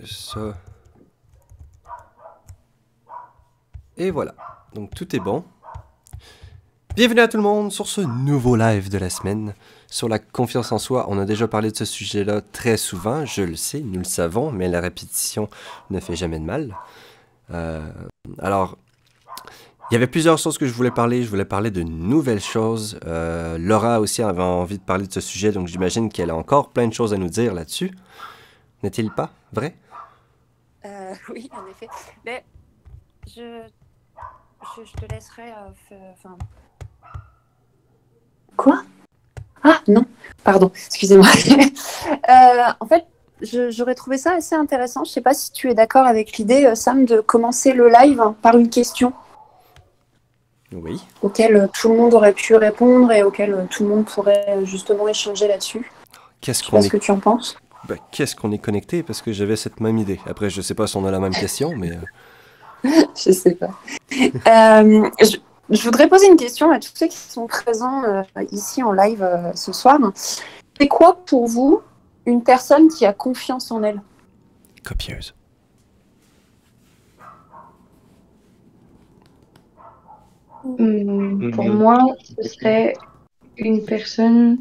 Ça. Et voilà. Donc tout est bon. Bienvenue à tout le monde sur ce nouveau live de la semaine. Sur la confiance en soi, on a déjà parlé de ce sujet-là très souvent, je le sais, nous le savons, mais la répétition ne fait jamais de mal. Alors, il y avait plusieurs choses que je voulais parler. Je voulais parler de nouvelles choses. Laura aussi avait envie de parler de ce sujet, donc j'imagine qu'elle a encore plein de choses à nous dire là-dessus. N'est-il pas vrai? Oui, en effet. Mais je te laisserai. Quoi? Ah, non, pardon, excusez-moi. En fait, j'aurais trouvé ça assez intéressant. Je ne sais pas si tu es d'accord avec l'idée, Sam, de commencer le live par une question Oui. auquel tout le monde aurait pu répondre et auquel tout le monde pourrait justement échanger là-dessus. Je ne sais pas ce que tu en penses. Qu'est-ce qu'on est connecté? Parce que j'avais cette même idée. Après, je sais pas si on a la même question, mais... Je sais pas. Je voudrais poser une question à tous ceux qui sont présents ici en live ce soir. C'est quoi pour vous une personne qui a confiance en elle? Copieuse. Pour moi, ce serait une personne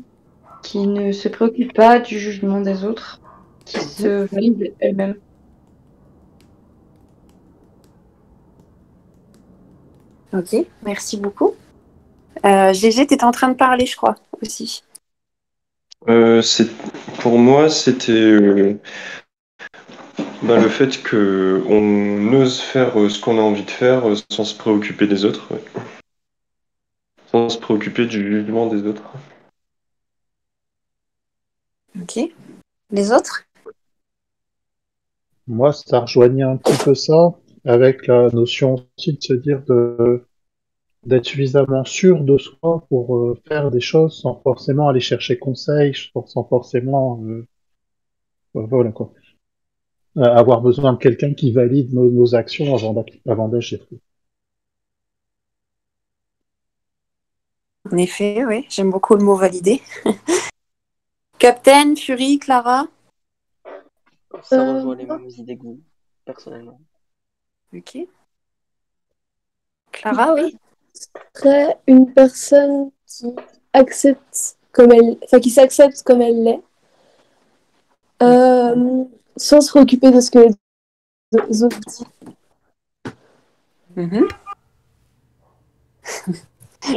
qui ne se préoccupe pas du jugement des autres, qui se valide elle-même. Ok, merci beaucoup. Gégé, tu étais en train de parler, je crois, aussi. Pour moi, c'était le fait qu'on ose faire ce qu'on a envie de faire sans se préoccuper des autres, ouais. Sans se préoccuper du jugement des autres. Ok. Les autres? Moi, ça rejoignait un petit peu ça, avec la notion aussi de se dire d'être suffisamment sûr de soi pour faire des choses sans forcément aller chercher conseil, sans forcément, voilà quoi. Avoir besoin de quelqu'un qui valide nos actions avant d'agir. En effet, oui, j'aime beaucoup le mot valider. Captain, Fury, Clara? Ça rejoint les mêmes idées que vous, personnellement. Ok. Clara, oui. Serait une personne qui accepte comme elle, enfin qui s'accepte comme elle l'est, sans se préoccuper de ce que les autres disent.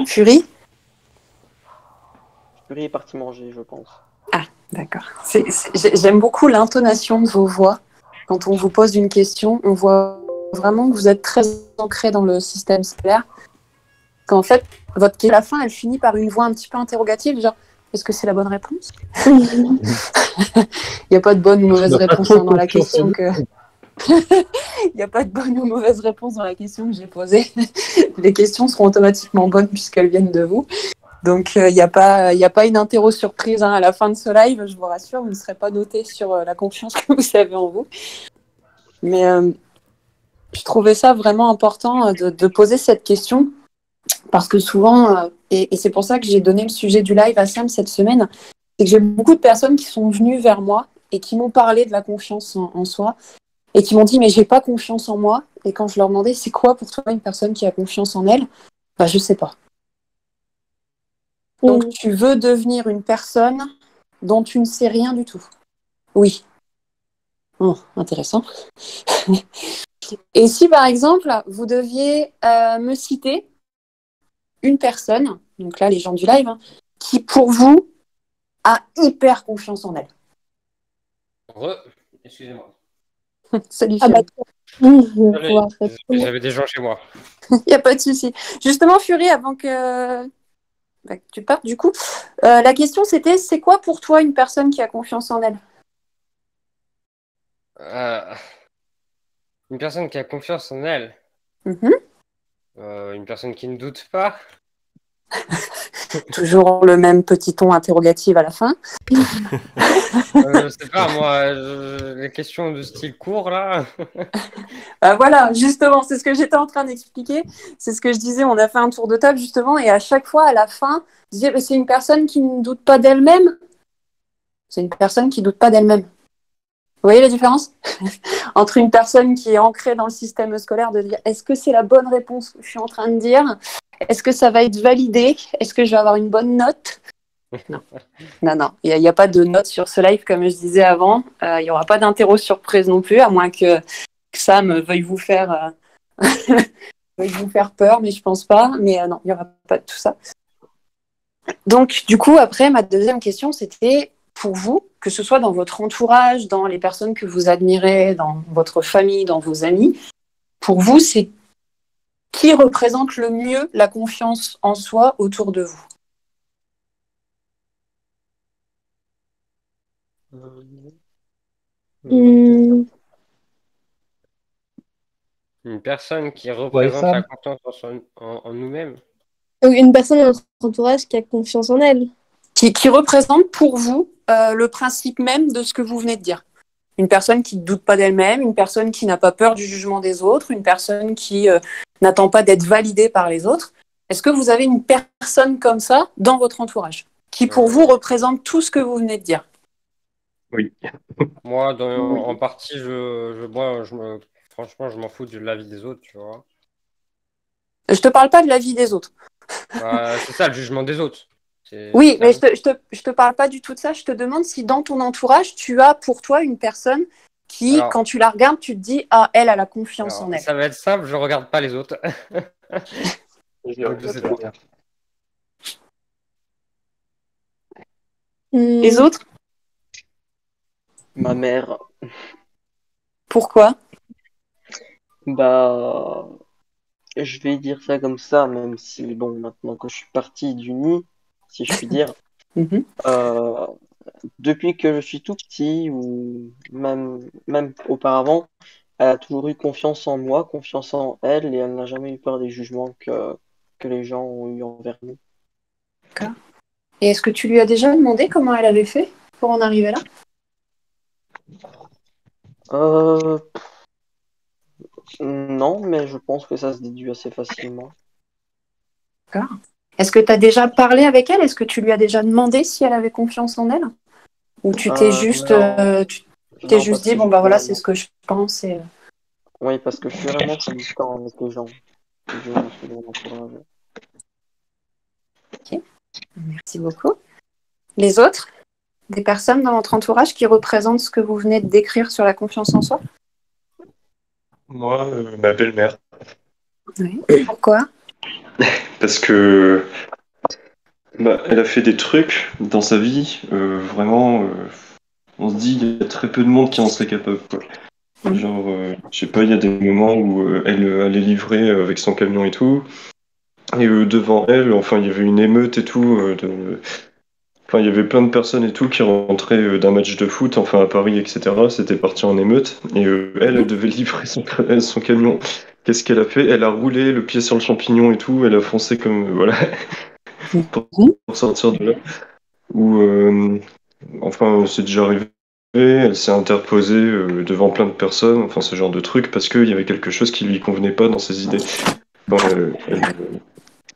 Fury? Fury est parti manger, je pense. Ah, d'accord. J'aime beaucoup l'intonation de vos voix. Quand on vous pose une question, on voit vraiment que vous êtes très ancré dans le système scolaire. Qu'en fait, votre question, à la fin, elle finit par une voix un petit peu interrogative, genre, est-ce que c'est la bonne réponse? Il n'y a pas de bonne ou mauvaise réponse dans la question que... Il n'y a pas de bonne ou mauvaise réponse dans la question que j'ai posée. Les questions seront automatiquement bonnes puisqu'elles viennent de vous. Donc, il n'y a pas une interro surprise à la fin de ce live, je vous rassure, vous ne serez pas noté sur la confiance que vous avez en vous. Mais je trouvais ça vraiment important de poser cette question parce que souvent, et c'est pour ça que j'ai donné le sujet du live à Sam cette semaine, c'est que j'ai beaucoup de personnes qui sont venues vers moi et qui m'ont parlé de la confiance en soi et qui m'ont dit mais j'ai pas confiance en moi. Et quand je leur demandais c'est quoi pour toi une personne qui a confiance en elle, je sais pas. Donc, tu veux devenir une personne dont tu ne sais rien du tout. Oui. Oh, intéressant. Et si, par exemple, vous deviez me citer une personne, donc là, les gens du live, qui, pour vous, a hyper confiance en elle. Excusez-moi. Salut, J'avais des gens chez moi. Il n'y a pas de souci. Justement, Fury, avant que tu partes, du coup, la question, c'était, c'est quoi pour toi une personne qui a confiance en elle? Une personne qui a confiance en elle. Une personne qui ne doute pas. Toujours le même petit ton interrogatif à la fin. Je sais pas, moi, les questions de style court, là. Voilà, justement, c'est ce que j'étais en train d'expliquer. C'est ce que je disais, on a fait un tour de table, justement, et à chaque fois, à la fin, je disais, c'est une personne qui ne doute pas d'elle-même. C'est une personne qui ne doute pas d'elle-même. voyez la différence entre une personne qui est ancrée dans le système scolaire, de dire est-ce que c'est la bonne réponse que je suis en train de dire? Est-ce que ça va être validé? Est-ce que je vais avoir une bonne note? Non, non, il n'y a pas de note sur ce live, comme je disais avant. Il n'y aura pas d'interro surprise non plus, à moins que Sam veuille vous faire, veuille vous faire peur, mais je pense pas. Mais non, il n'y aura pas de tout ça. Donc, du coup, après, ma deuxième question, c'était pour vous, que ce soit dans votre entourage, dans les personnes que vous admirez, dans votre famille, dans vos amis, pour vous, c'est qui représente le mieux la confiance en soi autour de vous? Hmm, Une personne qui Ouais, représente la Sam. confiance en nous-mêmes. Une personne dans notre entourage qui a confiance en elle. Qui représente pour vous le principe même de ce que vous venez de dire. Une personne qui ne doute pas d'elle-même, une personne qui n'a pas peur du jugement des autres, une personne qui n'attend pas d'être validée par les autres. Est-ce que vous avez une personne comme ça dans votre entourage qui pour vous représente tout ce que vous venez de dire? Oui. Moi, en partie, franchement, je m'en fous de l'avis des autres, tu vois. Je te parle pas de la vie des autres. C'est ça, le jugement des autres. Oui, mais je te parle pas du tout de ça. Je te demande si dans ton entourage, tu as pour toi une personne qui, Alors, quand tu la regardes, tu te dis ah, elle a la confiance en elle. ça va être simple, je regarde pas les autres. Donc, je sais pas. Les autres, Ma mère, pourquoi? bah, je vais dire ça comme ça, même si, bon, maintenant que je suis parti du nid, si je puis dire, Mhm. euh, depuis que je suis tout petit, ou même auparavant, elle a toujours eu confiance en moi, confiance en elle, et elle n'a jamais eu peur des jugements que les gens ont eu envers nous. Et est-ce que tu lui as déjà demandé comment elle avait fait pour en arriver là? Euh, non, mais je pense que ça se déduit assez facilement. D'accord. Est-ce que tu as déjà parlé avec elle? Est-ce que tu lui as déjà demandé si elle avait confiance en elle? Ou tu t'es juste, Non, tu t'es non, juste parce dit, que bon, je bah suis voilà, c'est vraiment... ce que je pense. Et... Oui, parce que je suis vraiment conductant avec les gens. Du moins, ceux de mon entourage. Ok, merci beaucoup. Les autres? Des personnes dans votre entourage qui représentent ce que vous venez de décrire sur la confiance en soi? Moi, ma belle-mère. Oui. Pourquoi? Parce que elle a fait des trucs dans sa vie, vraiment, on se dit, il y a très peu de monde qui en serait capable, quoi. Genre, je sais pas, il y a des moments où elle allait livrer avec son camion et tout, et devant elle, enfin, il y avait une émeute et tout, enfin, il y avait plein de personnes et tout qui rentraient d'un match de foot, enfin, à Paris, etc. C'était parti en émeute, et elle devait livrer son camion. Qu'est-ce qu'elle a fait? Elle a roulé le pied sur le champignon et tout, elle a foncé comme, voilà, pour sortir de là. Ou, enfin, c'est déjà arrivé, elle s'est interposée devant plein de personnes, enfin, ce genre de truc, parce qu'il y avait quelque chose qui lui convenait pas dans ses idées. Enfin,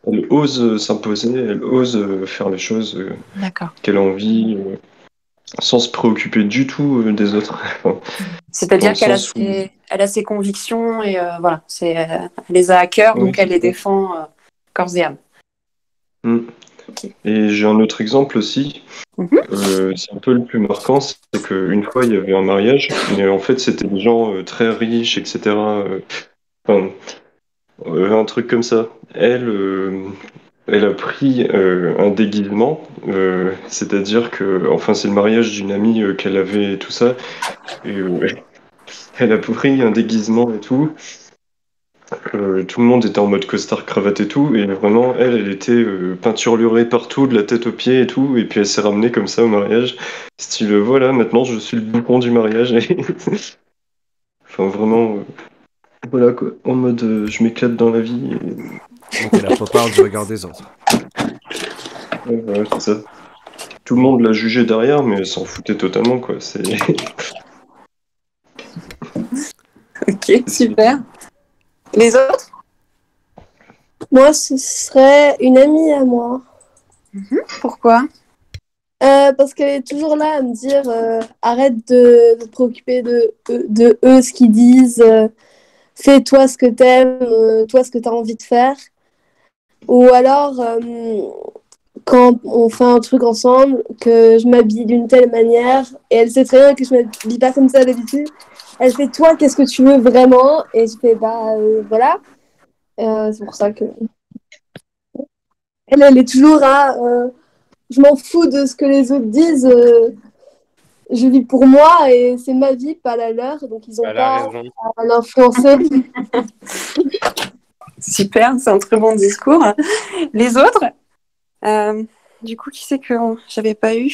elle ose s'imposer, elle ose faire les choses D'accord. qu'elle a envie, sans se préoccuper du tout des autres. Enfin, C'est-à-dire dans le qu'elle a sens où... elle a ses convictions et voilà, elle les a à cœur, Oui, donc elle les c'est ça. défend corps et âme. Mm. Ok. Et j'ai un autre exemple aussi. Mhm. C'est un peu le plus marquant, c'est qu'une fois il y avait un mariage, mais en fait c'était des gens très riches, etc. Enfin, un truc comme ça. Elle a pris un déguisement, c'est-à-dire que, enfin, c'est le mariage d'une amie qu'elle avait et tout ça, et elle a pris un déguisement et tout. Tout le monde était en mode costard cravate et tout, et vraiment, elle était peinturlurée partout, de la tête aux pieds et tout, et puis elle s'est ramenée comme ça au mariage, style voilà, maintenant je suis le boucan du mariage. Enfin, vraiment, voilà quoi, en mode je m'éclate dans la vie. Donc elle a pas peur du regard des autres. Ouais, c'est ça. Tout le monde l'a jugé derrière, mais elle s'en foutait totalement, quoi. C'est... Ok, super. Les autres? Moi, ce serait une amie à moi. Pourquoi? Parce qu'elle est toujours là à me dire arrête de te préoccuper de eux, ce qu'ils disent, fais-toi ce que t'aimes, toi ce que t'as envie de faire. Ou alors, quand on fait un truc ensemble, que je m'habille d'une telle manière, et elle sait très bien que je m'habille pas comme ça d'habitude, elle fait toi, qu'est-ce que tu veux vraiment? Et je fais bah voilà. C'est pour ça que elle est toujours à je m'en fous de ce que les autres disent. Je vis pour moi et c'est ma vie, pas la leur. Donc ils ont Elle a pas raison. à l'influencer. Super, c'est un très bon discours. Les autres, du coup, qui c'est que j'avais pas eu?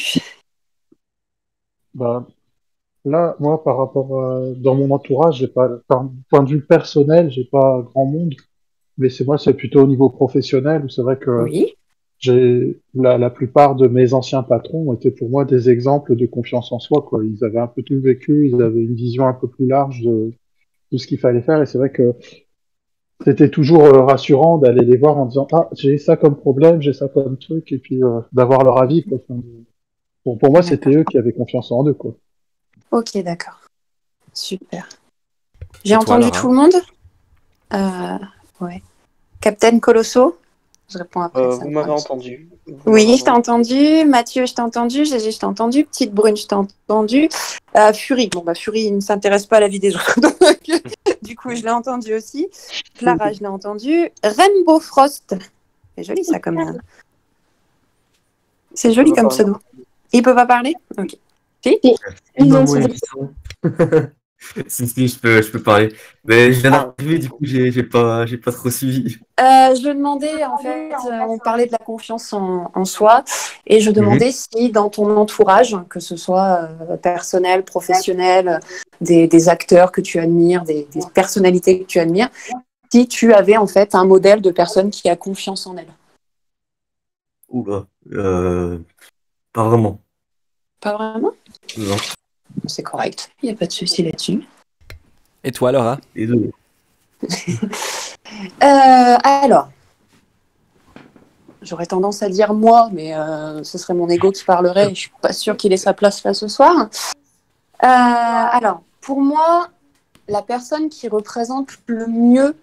Bah, là, moi, par rapport dans mon entourage, j'ai pas, par point de vue personnel, j'ai pas grand monde, mais c'est plutôt au niveau professionnel où c'est vrai que Oui. j'ai la plupart de mes anciens patrons étaient pour moi des exemples de confiance en soi, quoi. Ils avaient un peu tout vécu, ils avaient une vision un peu plus large de ce qu'il fallait faire, et c'est vrai que c'était toujours rassurant d'aller les voir en disant ah j'ai ça comme problème, j'ai ça comme truc, et puis d'avoir leur avis, quoi. Enfin, pour moi, c'était D'accord. eux qui avaient confiance en eux, quoi. Ok, d'accord. Super. J'ai Et toi, entendu Laura? tout le monde? Ouais. Captain Colosso? Je réponds après ça. Vous m'avez entendu. Oui, je t'ai entendu. Mathieu, je t'ai entendu. Gégé, je t'ai entendu. Petite Brune, je t'ai entendu. Fury. Bon, bah, Fury, il ne s'intéresse pas à la vie des autres. Donc, du coup, je l'ai entendu aussi. Clara, je l'ai entendu. Rainbow Frost. C'est joli, ça, comme. C'est joli comme pseudo. Il peut pas parler? Ok. Si? Non, Maman, si, je peux parler. Mais je viens d'arriver, du coup, j'ai pas trop suivi. Je demandais, en fait, on parlait de la confiance en soi, et je demandais si dans ton entourage, que ce soit personnel, professionnel, des acteurs que tu admires, des personnalités que tu admires, si tu avais en fait un modèle de personne qui a confiance en elle. Oula, pas vraiment. Pas vraiment? Non. C'est correct, il n'y a pas de souci là-dessus. Et toi, Laura? Désolé. Alors, j'aurais tendance à dire moi, mais ce serait mon ego qui parlerait, et je suis pas sûre qu'il ait sa place là ce soir. Alors, pour moi, la personne qui représente le mieux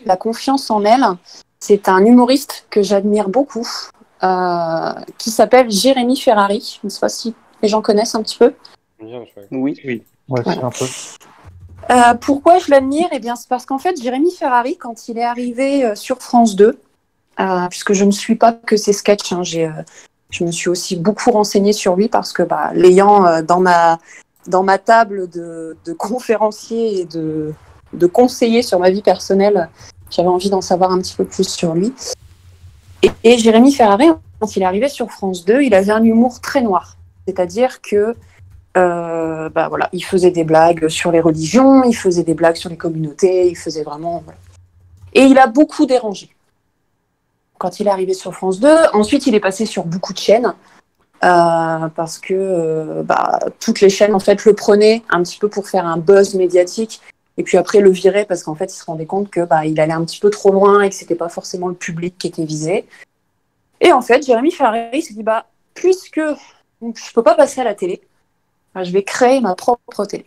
la confiance en elle, c'est un humoriste que j'admire beaucoup, qui s'appelle Jérémy Ferrari. Je ne sais pas si les gens connaissent un petit peu. Oui. Ouais, Voilà. c'est un peu. Pourquoi je l'admire? Eh bien, c'est parce qu'en fait, Jérémy Ferrari, quand il est arrivé sur France 2, puisque je ne suis pas que ses sketchs, hein, je me suis aussi beaucoup renseignée sur lui parce que l'ayant dans ma table de conférencier et de conseiller sur ma vie personnelle, j'avais envie d'en savoir un petit peu plus sur lui. Et Jérémy Ferrari, quand il est arrivé sur France 2, il avait un humour très noir. C'est-à-dire que voilà, il faisait des blagues sur les religions, il faisait des blagues sur les communautés, il faisait vraiment... Voilà. Et il a beaucoup dérangé quand il est arrivé sur France 2. Ensuite, il est passé sur beaucoup de chaînes parce que toutes les chaînes en fait le prenaient un petit peu pour faire un buzz médiatique et puis après le viraient parce qu'en fait, il se rendait compte que il allait un petit peu trop loin et que c'était pas forcément le public qui était visé. Et en fait, Jérémy Ferrari s'est dit puisque je peux pas passer à la télé, je vais créer ma propre télé.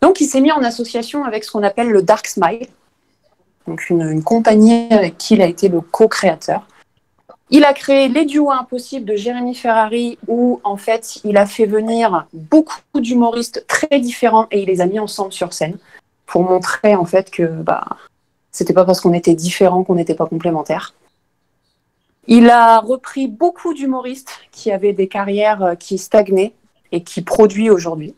Donc, il s'est mis en association avec ce qu'on appelle le Dark Smile, donc une compagnie avec qui il a été le co-créateur. Il a créé Les Duos Impossibles de Jérémy Ferrari, où en fait, il a fait venir beaucoup d'humoristes très différents et il les a mis ensemble sur scène pour montrer en fait que c'était pas parce qu'on était différents qu'on n'était pas complémentaires. Il a repris beaucoup d'humoristes qui avaient des carrières qui stagnaient et qui produit aujourd'hui.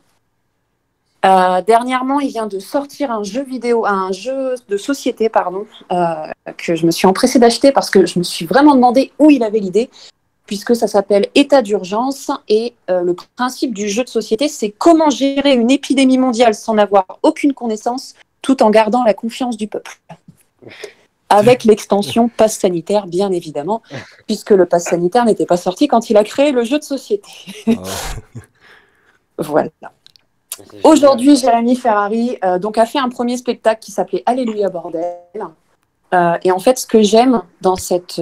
Dernièrement, il vient de sortir un jeu de société, que je me suis empressée d'acheter parce que je me suis vraiment demandé où il avait l'idée, puisque ça s'appelle État d'urgence et le principe du jeu de société, c'est comment gérer une épidémie mondiale sans avoir aucune connaissance, tout en gardant la confiance du peuple. Avec l'extension pass sanitaire, bien évidemment, puisque le pass sanitaire n'était pas sorti quand il a créé le jeu de société. Voilà. Aujourd'hui, Jérémy Ferrari a fait un premier spectacle qui s'appelait Alléluia Bordel. Et en fait, ce que j'aime dans cet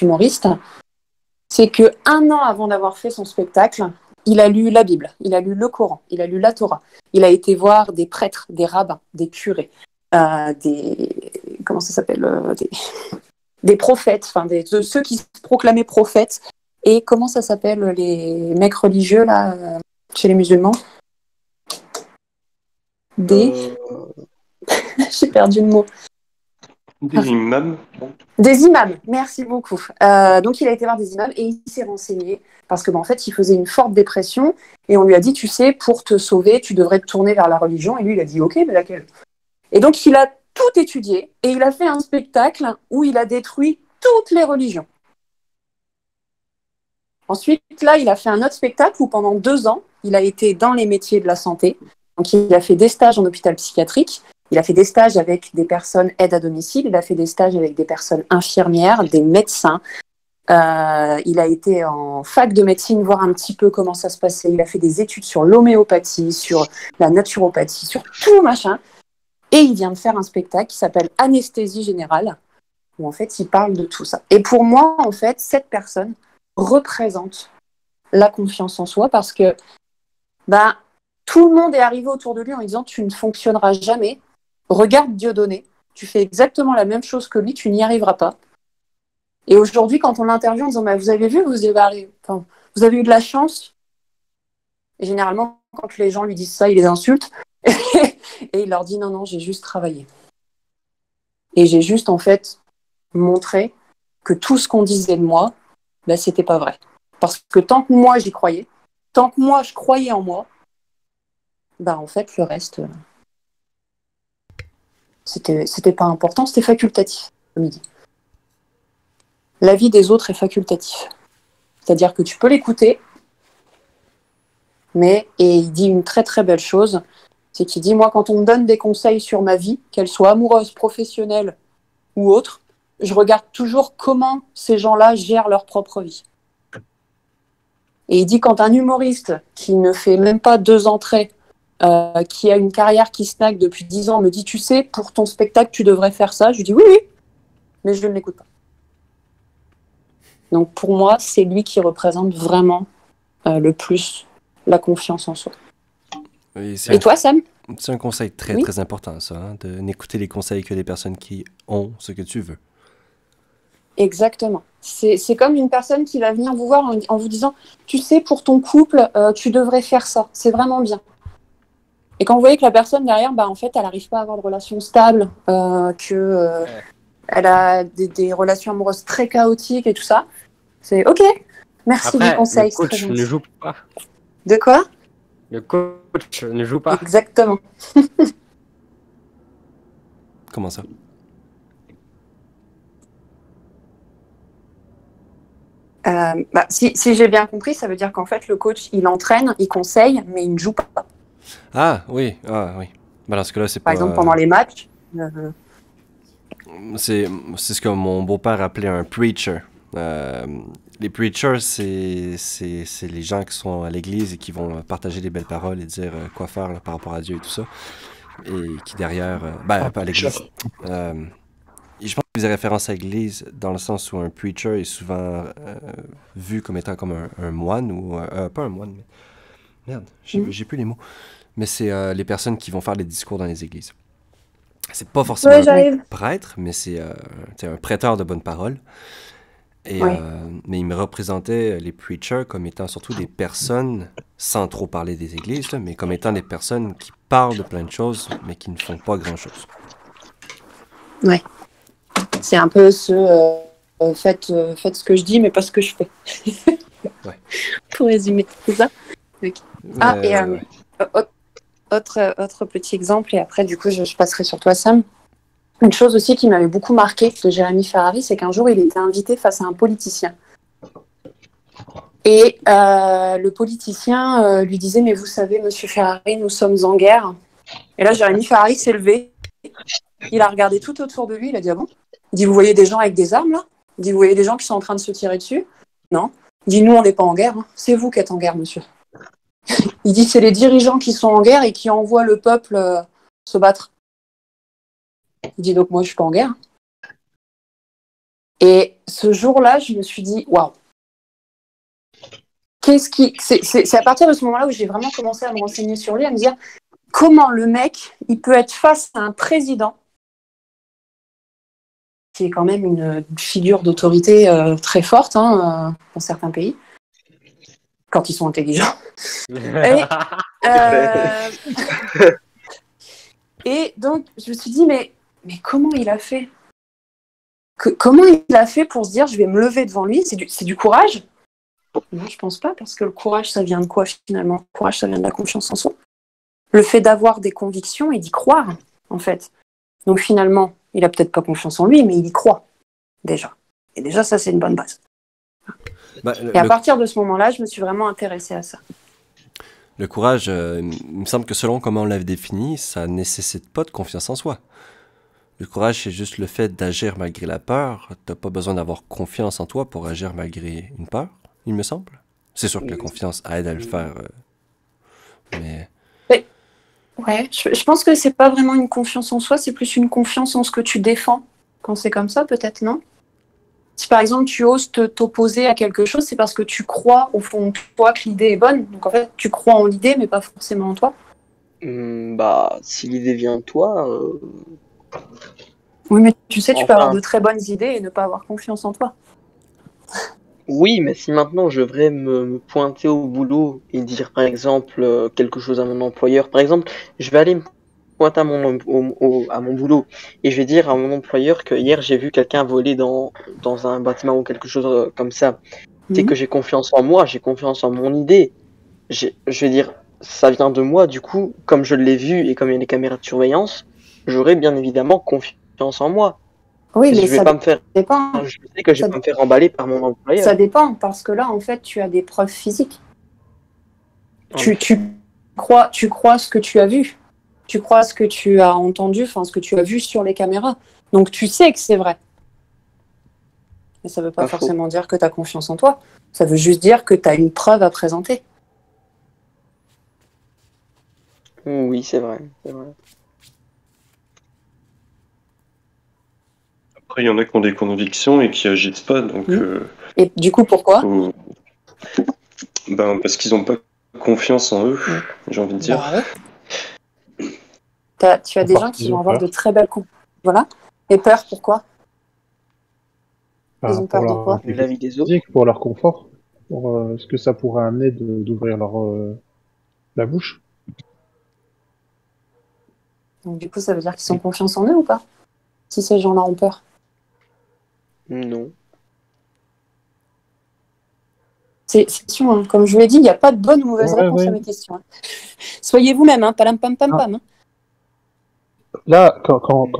humoriste, c'est que 1 an avant d'avoir fait son spectacle, il a lu la Bible, il a lu le Coran, il a lu la Torah, il a été voir des prêtres, des rabbins, des curés, comment ça s'appelle, des prophètes, enfin de ceux qui se proclamaient prophètes. Et comment ça s'appelle les mecs religieux là chez les musulmans? J'ai perdu le mot. Des imams. Des imams, merci beaucoup. Donc il a été voir des imams et il s'est renseigné parce que en fait il faisait une forte dépression et on lui a dit tu sais pour te sauver tu devrais te tourner vers la religion et lui il a dit ok mais laquelle? Et donc il a tout étudié et il a fait un spectacle où il a détruit toutes les religions. Ensuite là il a fait un autre spectacle où pendant 2 ans il a été dans les métiers de la santé. Donc il a fait des stages en hôpital psychiatrique. Il a fait des stages avec des personnes aides à domicile, il a fait des stages avec des personnes infirmières, des médecins. Il a été en fac de médecine voir un petit peu comment ça se passait. Il a fait des études sur l'homéopathie, sur la naturopathie, sur tout machin. Et il vient de faire un spectacle qui s'appelle Anesthésie générale, où en fait il parle de tout ça. Et pour moi, en fait, cette personne représente la confiance en soi parce que tout le monde est arrivé autour de lui en lui disant tu ne fonctionneras jamais. Regarde Dieudonné, tu fais exactement la même chose que lui, tu n'y arriveras pas. Et aujourd'hui, quand on l'interviewe en disant vous avez vu, vous avez eu de la chance. Et généralement, quand les gens lui disent ça, il les insulte. Et il leur dit non, j'ai juste travaillé. Et j'ai juste en fait montré que tout ce qu'on disait de moi, c'était pas vrai. Parce que tant que moi j'y croyais, tant que moi je croyais en moi, en fait le reste. C'était pas important, c'était facultatif, comme il dit. L'avis des autres est facultatif. C'est-à-dire que tu peux l'écouter, et il dit une très très belle chose, c'est qu'il dit, moi quand on me donne des conseils sur ma vie, qu'elle soit amoureuse, professionnelle ou autre, je regarde toujours comment ces gens-là gèrent leur propre vie. Et il dit, quand un humoriste qui ne fait même pas 2 entrées, qui a une carrière qui snack depuis 10 ans me dit tu sais pour ton spectacle tu devrais faire ça, je lui dis oui mais je ne l'écoute pas. Donc pour moi c'est lui qui représente vraiment le plus la confiance en soi. Oui, et toi Sam? C'est un conseil très très important ça, de n'écouter les conseils que des personnes qui ont ce que tu veux. Exactement. C'est comme une personne qui va venir vous voir en vous disant tu sais pour ton couple tu devrais faire ça, c'est vraiment bien. Et quand vous voyez que la personne derrière, en fait, elle n'arrive pas à avoir de relations stables, elle a des relations amoureuses très chaotiques et tout ça, c'est OK, merci du conseil. Le coach ne joue pas. De quoi? Le coach ne joue pas. Exactement. Comment ça? Si j'ai bien compris, ça veut dire qu'en fait, le coach, il entraîne, il conseille, mais il ne joue pas. Ah oui. Dans ce cas-là, c'est pas... Par exemple, pendant les matchs... C'est ce que mon beau-père appelait un preacher. Les preachers, c'est les gens qui sont à l'église et qui vont partager des belles paroles et dire quoi faire là, par rapport à Dieu et tout ça. Et qui derrière... pas à l'église. Je pense qu'il faisait référence à l'église dans le sens où un preacher est souvent vu comme étant comme un moine ou... pas un moine, mais... Merde, j'ai plus les mots. Mais c'est les personnes qui vont faire les discours dans les églises. C'est pas forcément un prêtre, mais c'est un prêteur de bonne parole. Et, mais il me représentait les preachers comme étant surtout des personnes, sans trop parler des églises, là, mais comme étant des personnes qui parlent de plein de choses, mais qui ne font pas grand-chose. Ouais. C'est un peu faites ce que je dis, mais pas ce que je fais. Pour résumer, c'est ça? Okay. Autre petit exemple, et après, du coup, je passerai sur toi, Sam. Une chose aussi qui m'avait beaucoup marqué de Jérémy Ferrari, c'est qu'un jour, il était invité face à un politicien. Et le politicien lui disait « Mais vous savez, monsieur Ferrari, nous sommes en guerre. » Et là, Jérémy Ferrari s'est levé. Il a regardé tout autour de lui. Il a dit « Ah bon ?» Il dit « Vous voyez des gens avec des armes, là ?» Il dit « Vous voyez des gens qui sont en train de se tirer dessus ?» Non. Il dit « Nous, on n'est pas en guerre. Hein. C'est vous qui êtes en guerre, monsieur. » Il dit « C'est les dirigeants qui sont en guerre et qui envoient le peuple se battre. » Il dit « Donc moi, je suis pas en guerre. » Et ce jour-là, je me suis dit « Waouh, C'est à partir de ce moment-là où j'ai vraiment commencé à me renseigner sur lui, à me dire comment le mec, il peut être face à un président qui est quand même une figure d'autorité très forte dans certains pays, quand ils sont intelligents. Et donc, je me suis dit, mais comment il a fait comment il a fait pour se dire, je vais me lever devant lui? C'est du courage? Non, je pense pas, parce que le courage, ça vient de quoi finalement? Le courage, ça vient de la confiance en soi. Le fait d'avoir des convictions et d'y croire, en fait. Donc finalement, il a peut-être pas confiance en lui, mais il y croit, déjà. Et déjà, ça, c'est une bonne base. Et à partir de ce moment-là, je me suis vraiment intéressée à ça. Le courage, il me semble que selon comment on l'a défini, ça nécessite pas de confiance en soi. Le courage, c'est juste le fait d'agir malgré la peur. T'as pas besoin d'avoir confiance en toi pour agir malgré une peur, il me semble. C'est sûr que la confiance aide à le faire, mais... Ouais, je pense que c'est pas vraiment une confiance en soi, c'est plus une confiance en ce que tu défends. Quand c'est comme ça, peut-être, non? Si par exemple tu oses t'opposer à quelque chose, c'est parce que tu crois au fond de toi que l'idée est bonne. Donc en fait, tu crois en l'idée, mais pas forcément en toi. Si l'idée vient de toi. Oui, mais tu sais, tu peux avoir de très bonnes idées et ne pas avoir confiance en toi. Oui, mais si maintenant je devrais me pointer au boulot et dire par exemple quelque chose à mon employeur, par exemple, je vais aller me pointer à mon boulot et je vais dire à mon employeur que hier j'ai vu quelqu'un voler dans un bâtiment ou quelque chose comme ça. C'est que j'ai confiance en moi, j'ai confiance en mon idée. Je vais dire, ça vient de moi, du coup, comme je l'ai vu et comme il y a les caméras de surveillance, j'aurai bien évidemment confiance en moi. Oui, mais je vais ça pas me faire. dépend. Je sais que je vais pas me faire emballer par mon employeur. Ça dépend, parce que là, en fait, tu as des preuves physiques. Tu crois ce que tu as vu. Tu crois ce que tu as entendu, enfin ce que tu as vu sur les caméras. Donc tu sais que c'est vrai. Mais ça ne veut pas forcément dire que tu as confiance en toi. Ça veut juste dire que tu as une preuve à présenter. Oui, c'est vrai. Après, il y en a qui ont des convictions et qui agissent pas, donc... Et du coup, pourquoi? Parce qu'ils n'ont pas confiance en eux, j'ai envie de dire. Ouais. Tu as des gens qui vont avoir de très belles convictions. Voilà. Et peur, pourquoi? Ils ont peur de quoi? La vie des autres. Pour leur confort. Pour ce que ça pourrait amener d'ouvrir la bouche. Donc du coup, ça veut dire qu'ils ont confiance en eux ou pas? Si ces gens-là ont peur? Non. C'est question, hein. Comme je vous l'ai dit, il n'y a pas de bonne ou mauvaise réponse à mes questions. Hein. Soyez vous-même, hein. Palam pam pam pam. Hein. Là, quand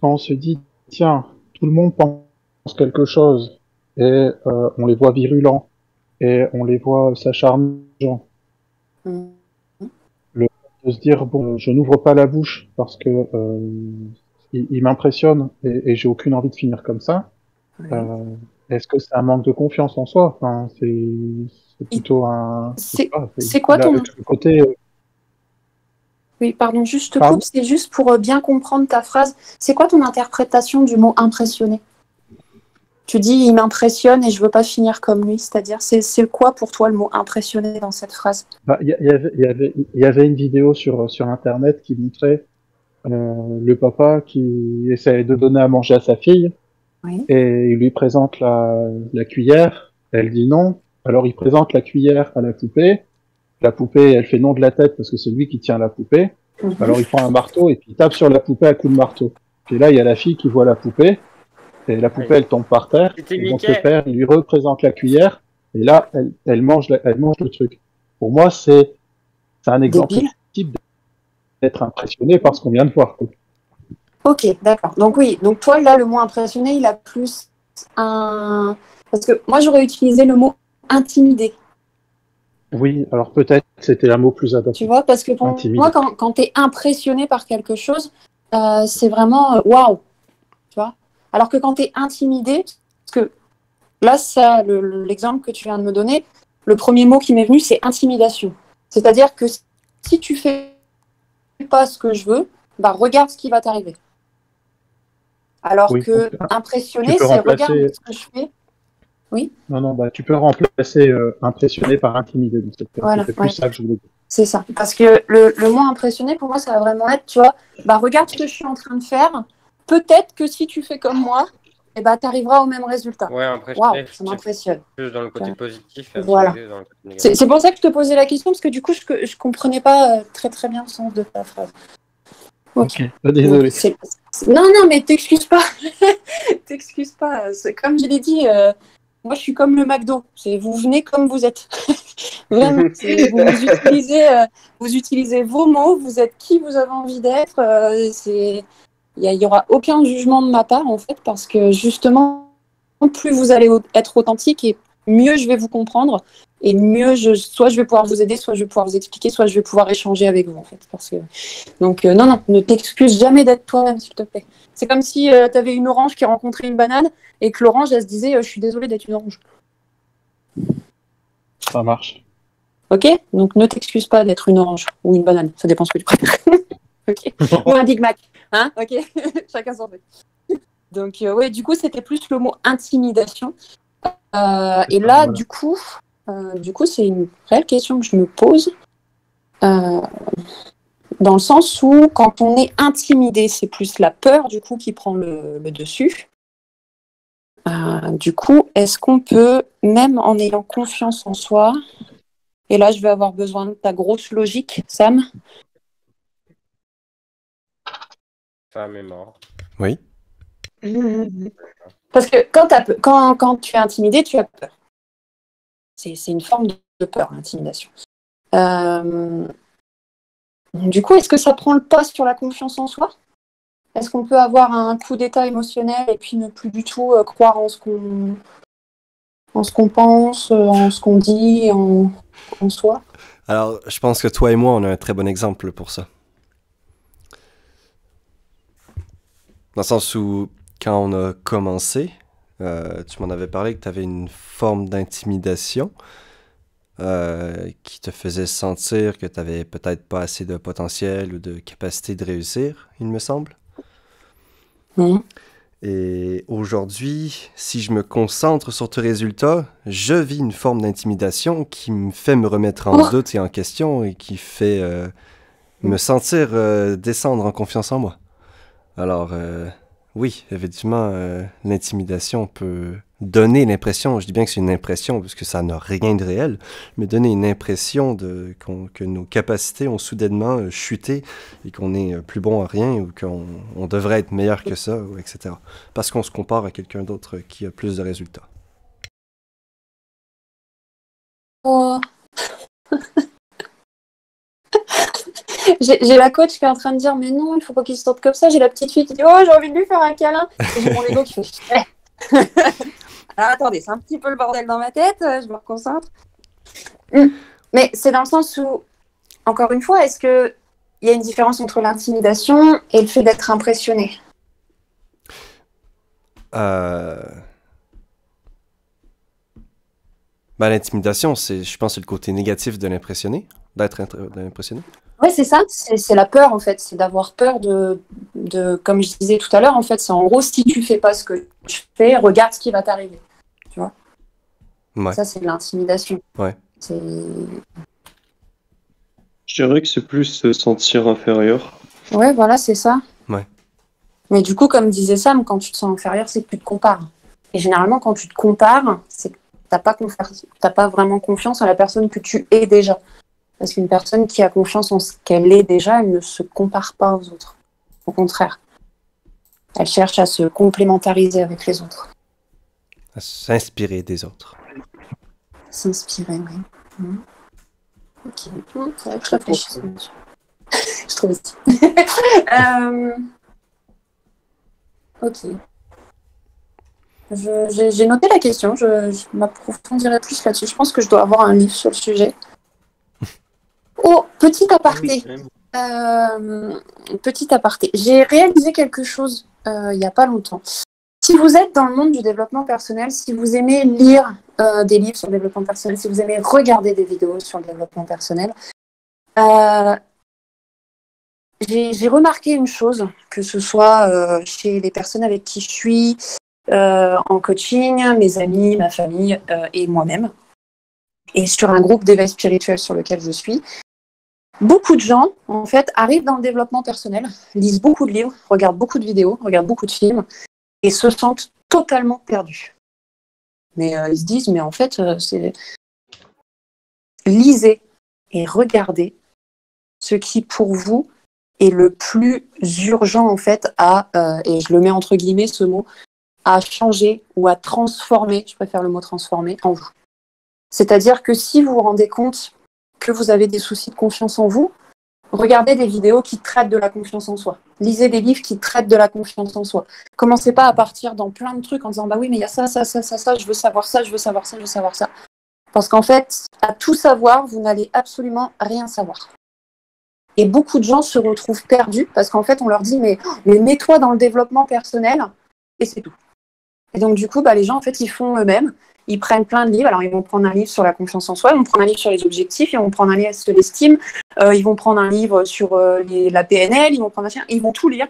on se dit, tiens, tout le monde pense quelque chose, et on les voit virulents, et on les voit s'acharner aux gens, le fait de se dire, bon, je n'ouvre pas la bouche parce que il m'impressionne et j'ai aucune envie de finir comme ça. Est-ce que c'est un manque de confiance en soi? Enfin, c'est plutôt un... C'est quoi ton... côté... Oui, pardon, juste te coupe, c'est juste pour bien comprendre ta phrase. C'est quoi ton interprétation du mot impressionné? Tu dis il m'impressionne et je veux pas finir comme lui, c'est-à-dire c'est quoi pour toi le mot impressionné dans cette phrase? Il y avait une vidéo sur internet qui montrait le papa qui essaie de donner à manger à sa fille et il lui présente la cuillère, elle dit non, alors il présente la cuillère à la poupée elle fait non de la tête parce que c'est lui qui tient la poupée, alors il prend un marteau et puis il tape sur la poupée à coups de marteau. Puis là il y a la fille qui voit la poupée et la poupée elle tombe par terre, et donc le père il lui représente la cuillère et là elle mange le truc. Pour moi c'est un exemple type d'être impressionné par ce qu'on vient de voir. Ok, d'accord. Donc oui, donc toi là le mot impressionné il a plus un... Parce que moi j'aurais utilisé le mot intimidé. Oui, alors peut-être c'était un mot plus adapté. Tu vois, parce que pour moi quand tu es impressionné par quelque chose, c'est vraiment waouh. Tu vois. Alors que quand tu es intimidé, parce que là, ça, l'exemple que tu viens de me donner, le premier mot qui m'est venu, c'est intimidation. C'est-à-dire que si tu fais pas ce que je veux, bah regarde ce qui va t'arriver. Alors que impressionné, c'est regarde ce que je fais Non, bah, tu peux remplacer impressionné par intimidé dans cette cas. Voilà, C'était plus ouais. ça que je voulais dire. C'est ça. Parce que le mot impressionné, pour moi, ça va vraiment être, tu vois, bah regarde ce que je suis en train de faire. Peut-être que si tu fais comme moi, eh ben, tu arriveras au même résultat. Ouais, Waouh, impressionné, ça m'impressionne. plus dans le côté Ouais. positif et Voilà. impressionné dans le côté négatif. C'est pour ça que je te posais la question, parce que du coup, je comprenais pas très bien le sens de ta phrase. Ok. Désolé. Non, mais t'excuses pas. T'excuses pas. Comme je l'ai dit, moi, je suis comme le McDo. Vous venez comme vous êtes. Vraiment. Vous utilisez vos mots, vous êtes qui vous avez envie d'être. Il y aura aucun jugement de ma part, en fait, parce que justement, plus vous allez être authentique et mieux je vais vous comprendre et mieux soit je vais pouvoir vous aider, soit je vais pouvoir vous expliquer, soit je vais pouvoir échanger avec vous, en fait. Donc, non, ne t'excuse jamais d'être toi-même, s'il te plaît. C'est comme si tu avais une orange qui rencontrait une banane et que l'orange, elle se disait je suis désolée d'être une orange. Ça marche. Ok? Donc, ne t'excuse pas d'être une orange ou une banane. Ça dépend ce que tu préfères. Ok? Ou un Big Mac. Hein? Ok? Chacun son truc. Donc, ouais, du coup, c'était plus le mot intimidation. Et là, voilà. du coup, c'est une réelle question que je me pose. Dans le sens où, quand on est intimidé, c'est plus la peur, du coup, qui prend le dessus. Du coup, est-ce qu'on peut, même en ayant confiance en soi, et là, je vais avoir besoin de ta grosse logique, Sam. Femme est mort. Oui. Parce que quand tu es intimidé, tu as peur. C'est une forme de peur, l'intimidation. Du coup, est-ce que ça prend le pas sur la confiance en soi? Est-ce qu'on peut avoir un coup d'état émotionnel et puis ne plus du tout croire en ce qu'on pense, en ce qu'on dit, en soi? Alors, je pense que toi et moi, on a un très bon exemple pour ça. Dans le sens où, quand on a commencé, tu m'en avais parlé que tu avais une forme d'intimidation qui te faisait sentir que tu n'avais peut-être pas assez de potentiel ou de capacité de réussir, il me semble. Et aujourd'hui, si je me concentre sur tes résultats, je vis une forme d'intimidation qui me fait me remettre en doute et en question et qui fait me sentir descendre en confiance en moi. Alors, oui, effectivement, l'intimidation peut donner l'impression, je dis bien que c'est une impression parce que ça n'a rien de réel, mais donner une impression que nos capacités ont soudainement chuté et qu'on est plus bon à rien ou qu'on devrait être meilleur que ça, ou etc. Parce qu'on se compare à quelqu'un d'autre qui a plus de résultats. Oh. J'ai la coach qui est en train de dire mais non, il faut pas qu'il se sorte comme ça. J'ai la petite fille qui dit oh, j'ai envie de lui faire un câlin. Et j'ai mon ego qui fait alors attendez, c'est un petit peu le bordel dans ma tête, je me reconcentre. Mais c'est dans le sens où, encore une fois, est-ce qu'il y a une différence entre l'intimidation et le fait d'être impressionné? L'intimidation, je pense, c'est le côté négatif de l'impressionné, d'être impressionné. Oui, c'est ça, c'est la peur en fait, c'est d'avoir peur de, comme je disais tout à l'heure, en fait, c'est en gros, si tu fais pas ce que tu fais, regarde ce qui va t'arriver, tu vois. Ouais. Ça, c'est de l'intimidation. Ouais. Je dirais que c'est plus se sentir inférieur. Ouais, voilà, c'est ça. Ouais. Mais du coup, comme disait Sam, quand tu te sens inférieur, c'est que tu te compares. Et généralement, quand tu te compares, c'est que t'as pas vraiment confiance en la personne que tu es déjà. Parce qu'une personne qui a confiance en ce qu'elle est déjà, elle ne se compare pas aux autres. Au contraire. Elle cherche à se complémentariser avec les autres. À s'inspirer des autres. S'inspirer, oui. Ok. C'est vrai que je réfléchis. Je trouve aussi. Ok. J'ai noté la question. Je m'approfondirai plus là-dessus. Je pense que je dois avoir un livre sur le sujet. Oh, petit aparté. Petit aparté. J'ai réalisé quelque chose il n'y a pas longtemps. Si vous êtes dans le monde du développement personnel, si vous aimez lire des livres sur le développement personnel, si vous aimez regarder des vidéos sur le développement personnel, j'ai remarqué une chose, que ce soit chez les personnes avec qui je suis, en coaching, mes amis, ma famille et moi-même. Et sur un groupe d'éveil spirituel sur lequel je suis. Beaucoup de gens, en fait, arrivent dans le développement personnel, lisent beaucoup de livres, regardent beaucoup de vidéos, regardent beaucoup de films et se sentent totalement perdus. Mais ils se disent, mais en fait, c'est... Lisez et regardez ce qui, pour vous, est le plus urgent, en fait, et je le mets entre guillemets, ce mot, à changer ou à transformer, je préfère le mot transformer, en vous. C'est-à-dire que si vous vous rendez compte que vous avez des soucis de confiance en vous, regardez des vidéos qui traitent de la confiance en soi. Lisez des livres qui traitent de la confiance en soi. Commencez pas à partir dans plein de trucs en disant « bah oui, mais il y a ça, je veux savoir ça, je veux savoir ça, je veux savoir ça ». Parce qu'en fait, à tout savoir, vous n'allez absolument rien savoir. Et beaucoup de gens se retrouvent perdus parce qu'en fait, on leur dit « mais mets-toi dans le développement personnel » et c'est tout. Et donc du coup, les gens, en fait, ils font eux-mêmes. Ils prennent plein de livres. Alors, ils vont prendre un livre sur la confiance en soi, ils vont prendre un livre sur les objectifs, ils vont prendre un livre sur l'estime, ils vont prendre un livre sur la PNL, ils vont tout lire.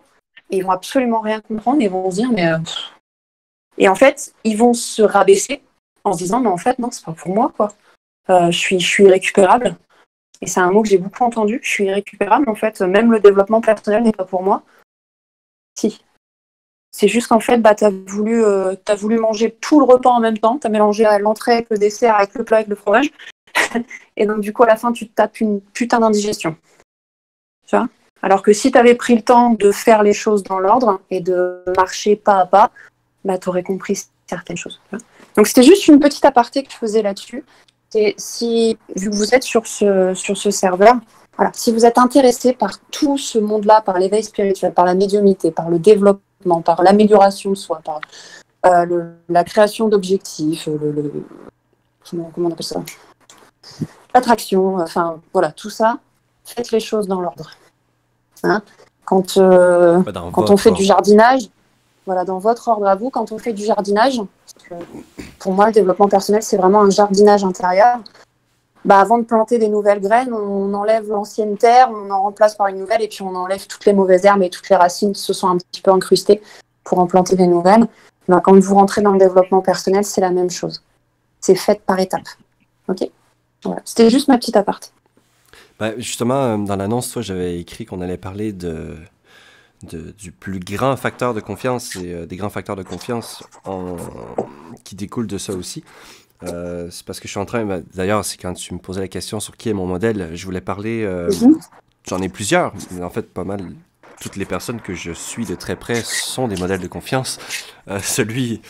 Et ils vont absolument rien comprendre et ils vont se dire, mais... Et en fait, ils vont se rabaisser en se disant, mais en fait, non, c'est pas pour moi, quoi. Je suis irrécupérable. Et c'est un mot que j'ai beaucoup entendu. Je suis irrécupérable, en fait. Même le développement personnel n'est pas pour moi. Si. C'est juste qu'en fait, t'as voulu manger tout le repas en même temps. T'as mélangé l'entrée avec le dessert, avec le plat, avec le fromage. Et donc, du coup, à la fin, tu te tapes une putain d'indigestion. Tu vois ? Alors que si t'avais pris le temps de faire les choses dans l'ordre et de marcher pas à pas, t'aurais compris certaines choses. Donc, c'était juste une petite aparté que je faisais là-dessus. Et vu que vous êtes sur ce serveur, voilà, si vous êtes intéressé par tout ce monde-là, par l'éveil spirituel, par la médiumnité, par le développement, par l'amélioration de soi, par la création d'objectifs, comment on appelle ça ? L'attraction, enfin voilà, tout ça, faites les choses dans l'ordre. Hein ? Quand on fait du jardinage, voilà, dans votre ordre à vous, quand on fait du jardinage, parce que pour moi, le développement personnel, c'est vraiment un jardinage intérieur. Avant de planter des nouvelles graines, on enlève l'ancienne terre, on en remplace par une nouvelle, et puis on enlève toutes les mauvaises herbes et toutes les racines qui se sont un petit peu incrustées pour en planter des nouvelles. Quand vous rentrez dans le développement personnel, c'est la même chose. C'est fait par étapes. Ok ? Voilà. C'était juste ma petite aparté. Justement, dans l'annonce, j'avais écrit qu'on allait parler du plus grand facteur de confiance et des grands facteurs de confiance qui découlent de ça aussi. C'est parce que je suis en train... d'ailleurs, c'est quand tu me posais la question sur qui est mon modèle, je voulais parler... J'en ai plusieurs, mais en fait, pas mal. Toutes les personnes que je suis de très près sont des modèles de confiance. Celui,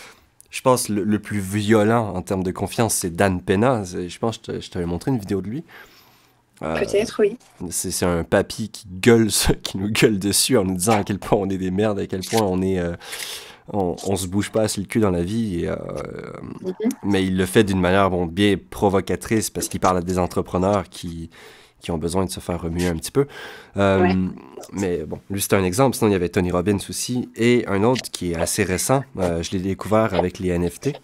je pense, le plus violent en termes de confiance, c'est Dan Pena. Je pense que je t'avais montré une vidéo de lui. Peut-être, oui. C'est un papy qui nous gueule dessus en nous disant à quel point on est des merdes, à quel point on est... on se bouge pas assez le cul dans la vie, mais il le fait d'une manière bien provocatrice parce qu'il parle à des entrepreneurs qui ont besoin de se faire remuer un petit peu. Mais bon, lui c'est un exemple. Sinon il y avait Tony Robbins aussi et un autre qui est assez récent. Je l'ai découvert avec les NFT.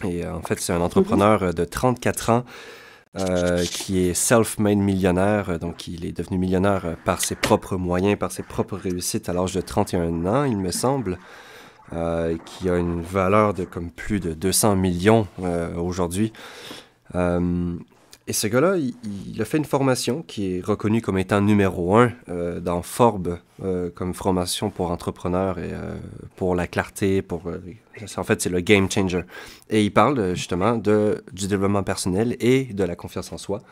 Et en fait c'est un entrepreneur de 34 ans qui est self-made millionnaire. Donc il est devenu millionnaire par ses propres moyens, par ses propres réussites à l'âge de 31 ans, il me semble. Qui a une valeur de comme plus de 200 millions aujourd'hui. Et ce gars-là, il a fait une formation qui est reconnue comme étant numéro 1 dans Forbes comme formation pour entrepreneurs et pour la clarté. En fait, c'est le game changer. Et il parle justement du développement personnel et de la confiance en soi.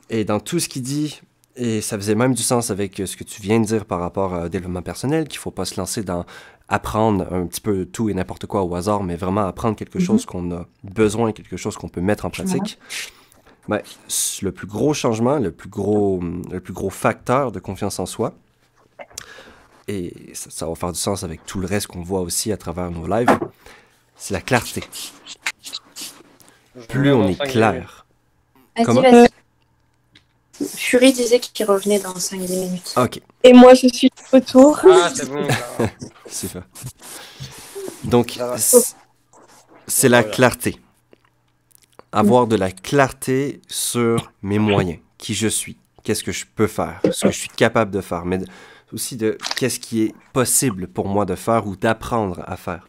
Et dans tout ce qu'il dit... Et ça faisait même du sens avec ce que tu viens de dire par rapport au développement personnel, qu'il ne faut pas se lancer dans apprendre un petit peu tout et n'importe quoi au hasard, mais vraiment apprendre quelque chose qu'on a besoin, quelque chose qu'on peut mettre en pratique. Le plus gros changement, le plus gros facteur de confiance en soi, et ça va faire du sens avec tout le reste qu'on voit aussi à travers nos lives, c'est la clarté. Plus on est clair. Comment? Fury disait qu'il revenait dans 5-10 minutes. Ok. Et moi, je suis de retour. Ah, c'est bon. C'est ça. Donc, c'est la clarté. Avoir de la clarté sur mes moyens, qui je suis, qu'est-ce que je peux faire, ce que je suis capable de faire. Mais aussi de qu'est-ce qui est possible pour moi de faire ou d'apprendre à faire.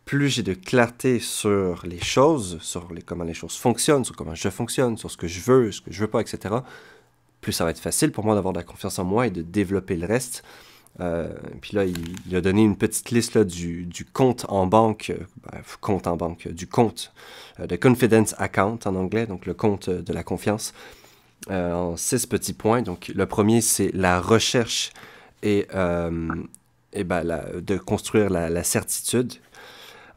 Plus j'ai de clarté sur les choses, sur comment les choses fonctionnent, sur comment je fonctionne, sur ce que je veux pas, etc., plus ça va être facile pour moi d'avoir de la confiance en moi et de développer le reste. Puis là, il a donné une petite liste là, du compte en banque, du compte de confidence account en anglais, donc le compte de la confiance, en 6 petits points. Donc le premier, c'est la recherche et de construire la certitude.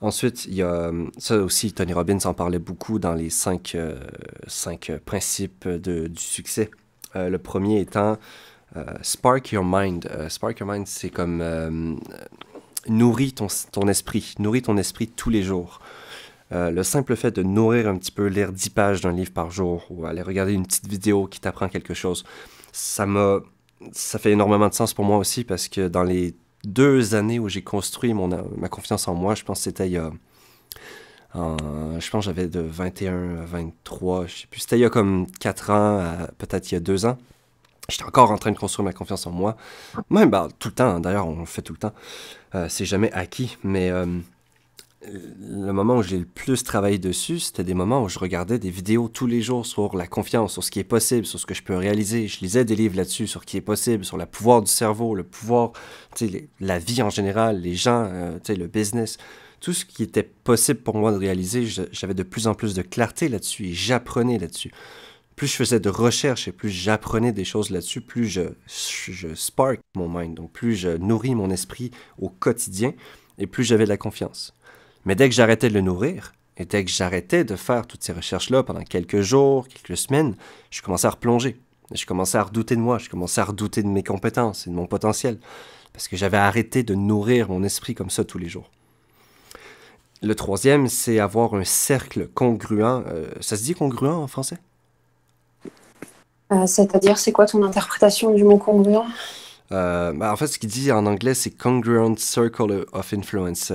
Ensuite, il y a ça aussi, Tony Robbins en parlait beaucoup dans les 5 principes du succès. Le premier étant Spark Your Mind. Spark Your Mind, c'est comme nourris ton esprit. Nourris ton esprit tous les jours. Le simple fait de nourrir un petit peu, lire 10 pages d'un livre par jour ou aller regarder une petite vidéo qui t'apprend quelque chose, ça fait énormément de sens pour moi aussi parce que dans les 2 années où j'ai construit ma confiance en moi, je pense que c'était je pense que j'avais de 21 à 23, je sais plus, c'était il y a comme 4 ans, peut-être il y a 2 ans. J'étais encore en train de construire ma confiance en moi. Même tout le temps, d'ailleurs, on le fait tout le temps. C'est jamais acquis, mais le moment où j'ai le plus travaillé dessus, c'était des moments où je regardais des vidéos tous les jours sur la confiance, sur ce qui est possible, sur ce que je peux réaliser. Je lisais des livres là-dessus, sur ce qui est possible, sur le pouvoir du cerveau, le pouvoir, la vie en général, les gens, le business. Tout ce qui était possible pour moi de réaliser, j'avais de plus en plus de clarté là-dessus et j'apprenais là-dessus. Plus je faisais de recherches et plus j'apprenais des choses là-dessus, plus je spark mon mind, donc plus je nourris mon esprit au quotidien et plus j'avais de la confiance. Mais dès que j'arrêtais de le nourrir, et dès que j'arrêtais de faire toutes ces recherches-là pendant quelques jours, quelques semaines, je commençais à replonger. Je commençais à redouter de moi, je commençais à redouter de mes compétences et de mon potentiel. Parce que j'avais arrêté de nourrir mon esprit comme ça tous les jours. Le troisième, c'est avoir un cercle congruent. Ça se dit congruent en français? C'est-à-dire, c'est quoi ton interprétation du mot congruent? En fait, ce qu'il dit en anglais, c'est congruent circle of influence.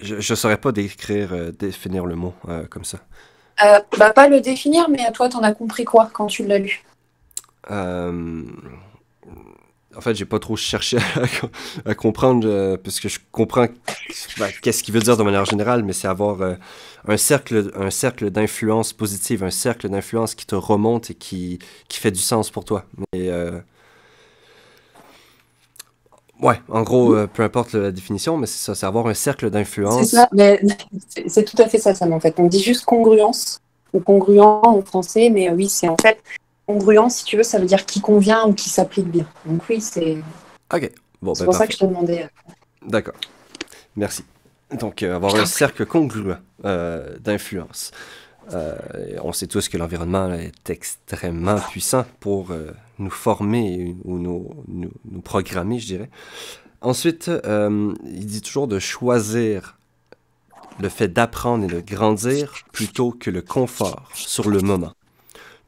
Je ne saurais pas définir le mot comme ça. Pas le définir, mais toi, t'en as compris quoi quand tu l'as lu? En fait, j'ai pas trop cherché à comprendre, parce que je comprends qu'est-ce qu'il veut dire de manière générale, mais c'est avoir un cercle d'influence positive, un cercle d'influence qui te remonte et qui fait du sens pour toi. Mais ouais, en gros, peu importe la définition, mais c'est ça, c'est avoir un cercle d'influence. C'est ça, mais c'est tout à fait ça, Sam, en fait. On dit juste congruence, ou congruent en français, mais oui, c'est en fait congruent, si tu veux, ça veut dire qui convient ou qui s'applique bien. Donc oui, c'est Ok, bon, pour ça que je te demandais. D'accord, merci. Donc, avoir un cercle congruent d'influence. On sait tous que l'environnement est extrêmement puissant pour nous former ou nous programmer, je dirais. Ensuite, il dit toujours de choisir le fait d'apprendre et de grandir plutôt que le confort sur le moment.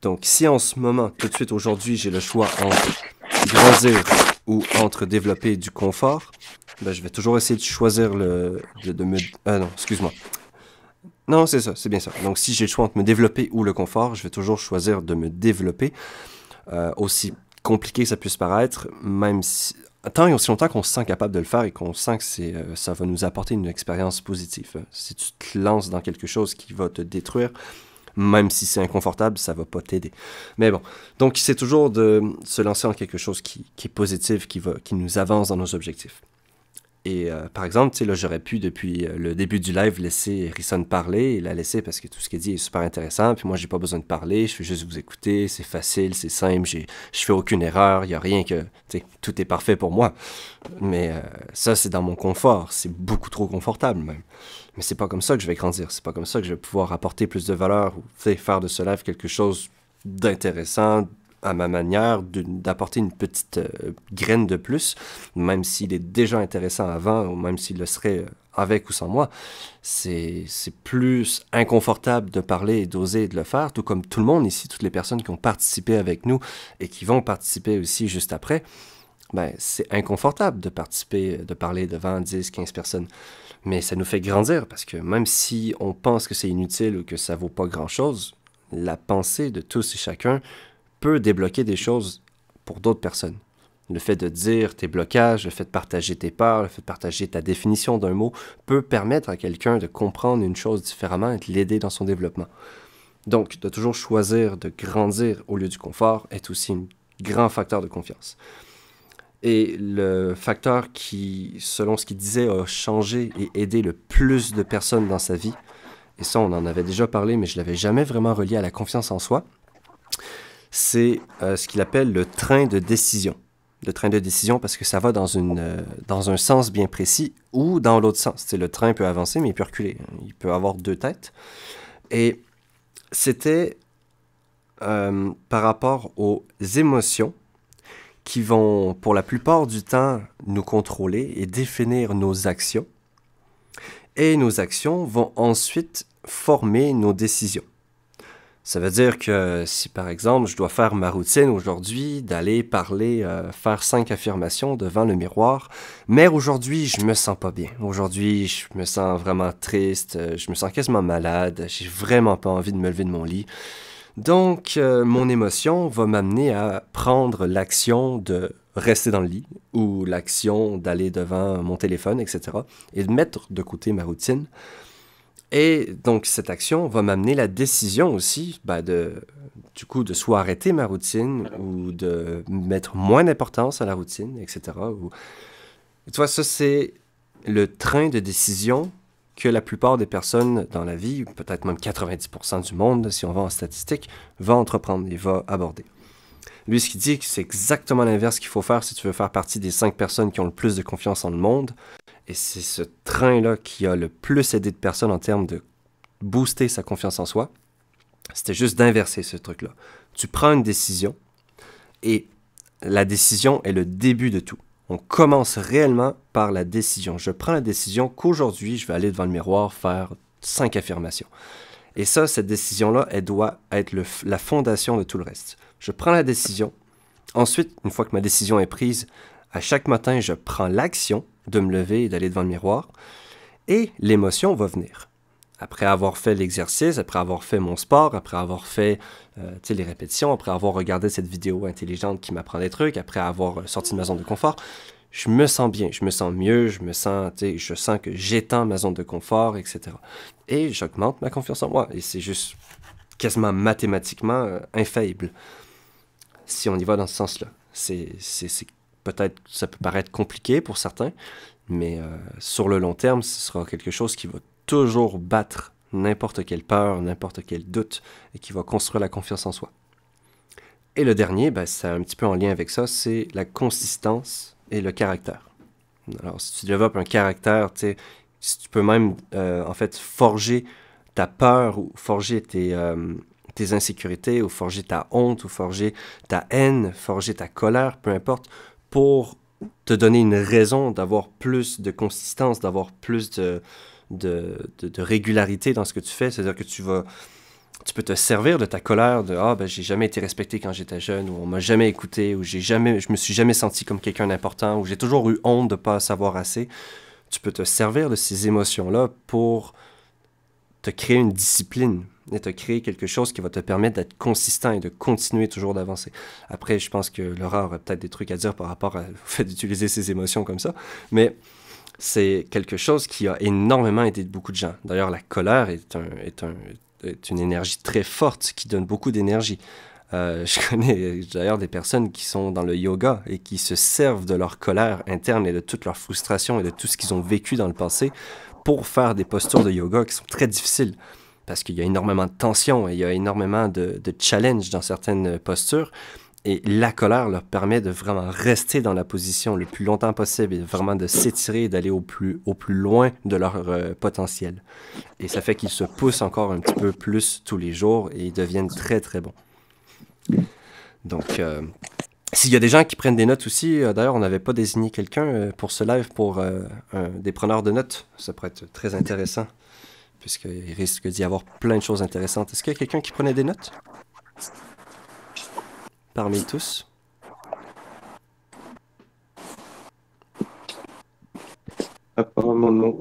Donc, si en ce moment, tout de suite aujourd'hui, j'ai le choix entre grandir ou entre développer du confort, ben, je vais toujours essayer de choisir non, excuse-moi. Non, c'est ça, c'est bien ça. Donc, si j'ai le choix entre me développer ou le confort, je vais toujours choisir de me développer. Aussi compliqué que ça puisse paraître, même si... Tant et aussi longtemps qu'on se sent capable de le faire et qu'on sent que ça va nous apporter une expérience positive. Si tu te lances dans quelque chose qui va te détruire, même si c'est inconfortable, ça va pas t'aider. Mais bon, donc c'est toujours de se lancer en quelque chose qui est positif, qui nous avance dans nos objectifs. Et par exemple, tu sais, là, j'aurais pu, depuis le début du live, laisser Harrison parler et la laisser parce que tout ce qu'il dit est super intéressant. Puis moi, j'ai pas besoin de parler, je fais juste vous écouter, c'est facile, c'est simple, je fais aucune erreur, il y a rien que... Tu sais, tout est parfait pour moi. Mais ça, c'est dans mon confort, c'est beaucoup trop confortable même. Mais c'est pas comme ça que je vais grandir, c'est pas comme ça que je vais pouvoir apporter plus de valeur ou, tu sais, faire de ce live quelque chose d'intéressant, à ma manière, d'apporter une petite graine de plus, même s'il est déjà intéressant avant, ou même s'il le serait avec ou sans moi. C'est plus inconfortable de parler et d'oser de le faire, tout comme tout le monde ici, toutes les personnes qui ont participé avec nous et qui vont participer aussi juste après. Ben, c'est inconfortable de participer, de parler devant 10, 15 personnes. Mais ça nous fait grandir, parce que même si on pense que c'est inutile ou que ça vaut pas grand-chose, la pensée de tous et chacun peut débloquer des choses pour d'autres personnes. Le fait de dire tes blocages, le fait de partager tes peurs, le fait de partager ta définition d'un mot peut permettre à quelqu'un de comprendre une chose différemment et de l'aider dans son développement. Donc, de toujours choisir de grandir au lieu du confort est aussi un grand facteur de confiance. Et le facteur qui, selon ce qu'il disait, a changé et aidé le plus de personnes dans sa vie, et ça on en avait déjà parlé, mais je ne l'avais jamais vraiment relié à la confiance en soi, c'est ce qu'il appelle le train de décision. Le train de décision parce que ça va dans un sens bien précis ou dans l'autre sens. Le train peut avancer, mais il peut reculer. Il peut avoir deux têtes. Et c'était par rapport aux émotions qui vont, pour la plupart du temps, nous contrôler et définir nos actions. Et nos actions vont ensuite former nos décisions. Ça veut dire que si, par exemple, je dois faire ma routine aujourd'hui, d'aller parler, faire 5 affirmations devant le miroir, mais aujourd'hui, je me sens pas bien. Aujourd'hui, je me sens vraiment triste, je me sens quasiment malade, j'ai vraiment pas envie de me lever de mon lit. Donc, mon émotion va m'amener à prendre l'action de rester dans le lit ou l'action d'aller devant mon téléphone, etc. et de mettre de côté ma routine. Et donc, cette action va m'amener la décision aussi, du coup, de soit arrêter ma routine ou de mettre moins d'importance à la routine, etc. Tu vois, ça, c'est le train de décision que la plupart des personnes dans la vie, peut-être même 90% du monde, si on va en statistique, va entreprendre et va aborder. Lui, ce qu'il dit, c'est exactement l'inverse qu'il faut faire si tu veux faire partie des 5 personnes qui ont le plus de confiance en le monde. Et c'est ce train-là qui a le plus aidé de personnes en termes de booster sa confiance en soi. C'était juste d'inverser ce truc-là. Tu prends une décision et la décision est le début de tout. On commence réellement par la décision. Je prends la décision qu'aujourd'hui, je vais aller devant le miroir faire 5 affirmations. Et ça, cette décision-là, elle doit être la fondation de tout le reste. Je prends la décision. Ensuite, une fois que ma décision est prise, à chaque matin, je prends l'action de me lever et d'aller devant le miroir. Et l'émotion va venir. Après avoir fait l'exercice, après avoir fait mon sport, après avoir fait les répétitions, après avoir regardé cette vidéo intelligente qui m'apprend des trucs, après avoir sorti de ma zone de confort, je me sens bien, je me sens mieux, je sens que j'étends ma zone de confort, etc. Et j'augmente ma confiance en moi. Et c'est juste quasiment mathématiquement infaillible. Si on y va dans ce sens-là. Peut-être, ça peut paraître compliqué pour certains, mais sur le long terme, ce sera quelque chose qui va toujours battre n'importe quelle peur, n'importe quel doute, et qui va construire la confiance en soi. Et le dernier, c'est un petit peu en lien avec ça, c'est la consistance et le caractère. Alors, si tu développes un caractère, si tu peux même, en fait, forger ta peur ou forger tes insécurités, ou forger ta honte, ou forger ta haine, forger ta colère, peu importe, pour te donner une raison d'avoir plus de consistance, d'avoir plus de régularité dans ce que tu fais. C'est-à-dire que tu peux te servir de ta colère, de j'ai jamais été respecté quand j'étais jeune, ou on m'a jamais écouté, ou je me suis jamais senti comme quelqu'un d'important, ou j'ai toujours eu honte de pas savoir assez. Tu peux te servir de ces émotions-là pour te créer une discipline et te créer quelque chose qui va te permettre d'être consistant et de continuer toujours d'avancer. Après, je pense que Laura aurait peut-être des trucs à dire par rapport au fait d'utiliser ses émotions comme ça, mais c'est quelque chose qui a énormément aidé beaucoup de gens. D'ailleurs, la colère est une énergie très forte qui donne beaucoup d'énergie. Je connais d'ailleurs des personnes qui sont dans le yoga et qui se servent de leur colère interne et de toute leur frustration et de tout ce qu'ils ont vécu dans le passé pour faire des postures de yoga qui sont très difficiles. Parce qu'il y a énormément de tension et il y a énormément de challenge dans certaines postures. Et la colère leur permet de vraiment rester dans la position le plus longtemps possible et vraiment de s'étirer et d'aller au plus loin de leur potentiel. Et ça fait qu'ils se poussent encore un petit peu plus tous les jours et ils deviennent très, très bons. Donc, s'il y a des gens qui prennent des notes aussi, d'ailleurs, on n'avait pas désigné quelqu'un pour ce live pour des preneurs de notes. Ça pourrait être très intéressant, puisqu'il risque d'y avoir plein de choses intéressantes. Est-ce qu'il y a quelqu'un qui prenait des notes parmi tous? Apparemment non.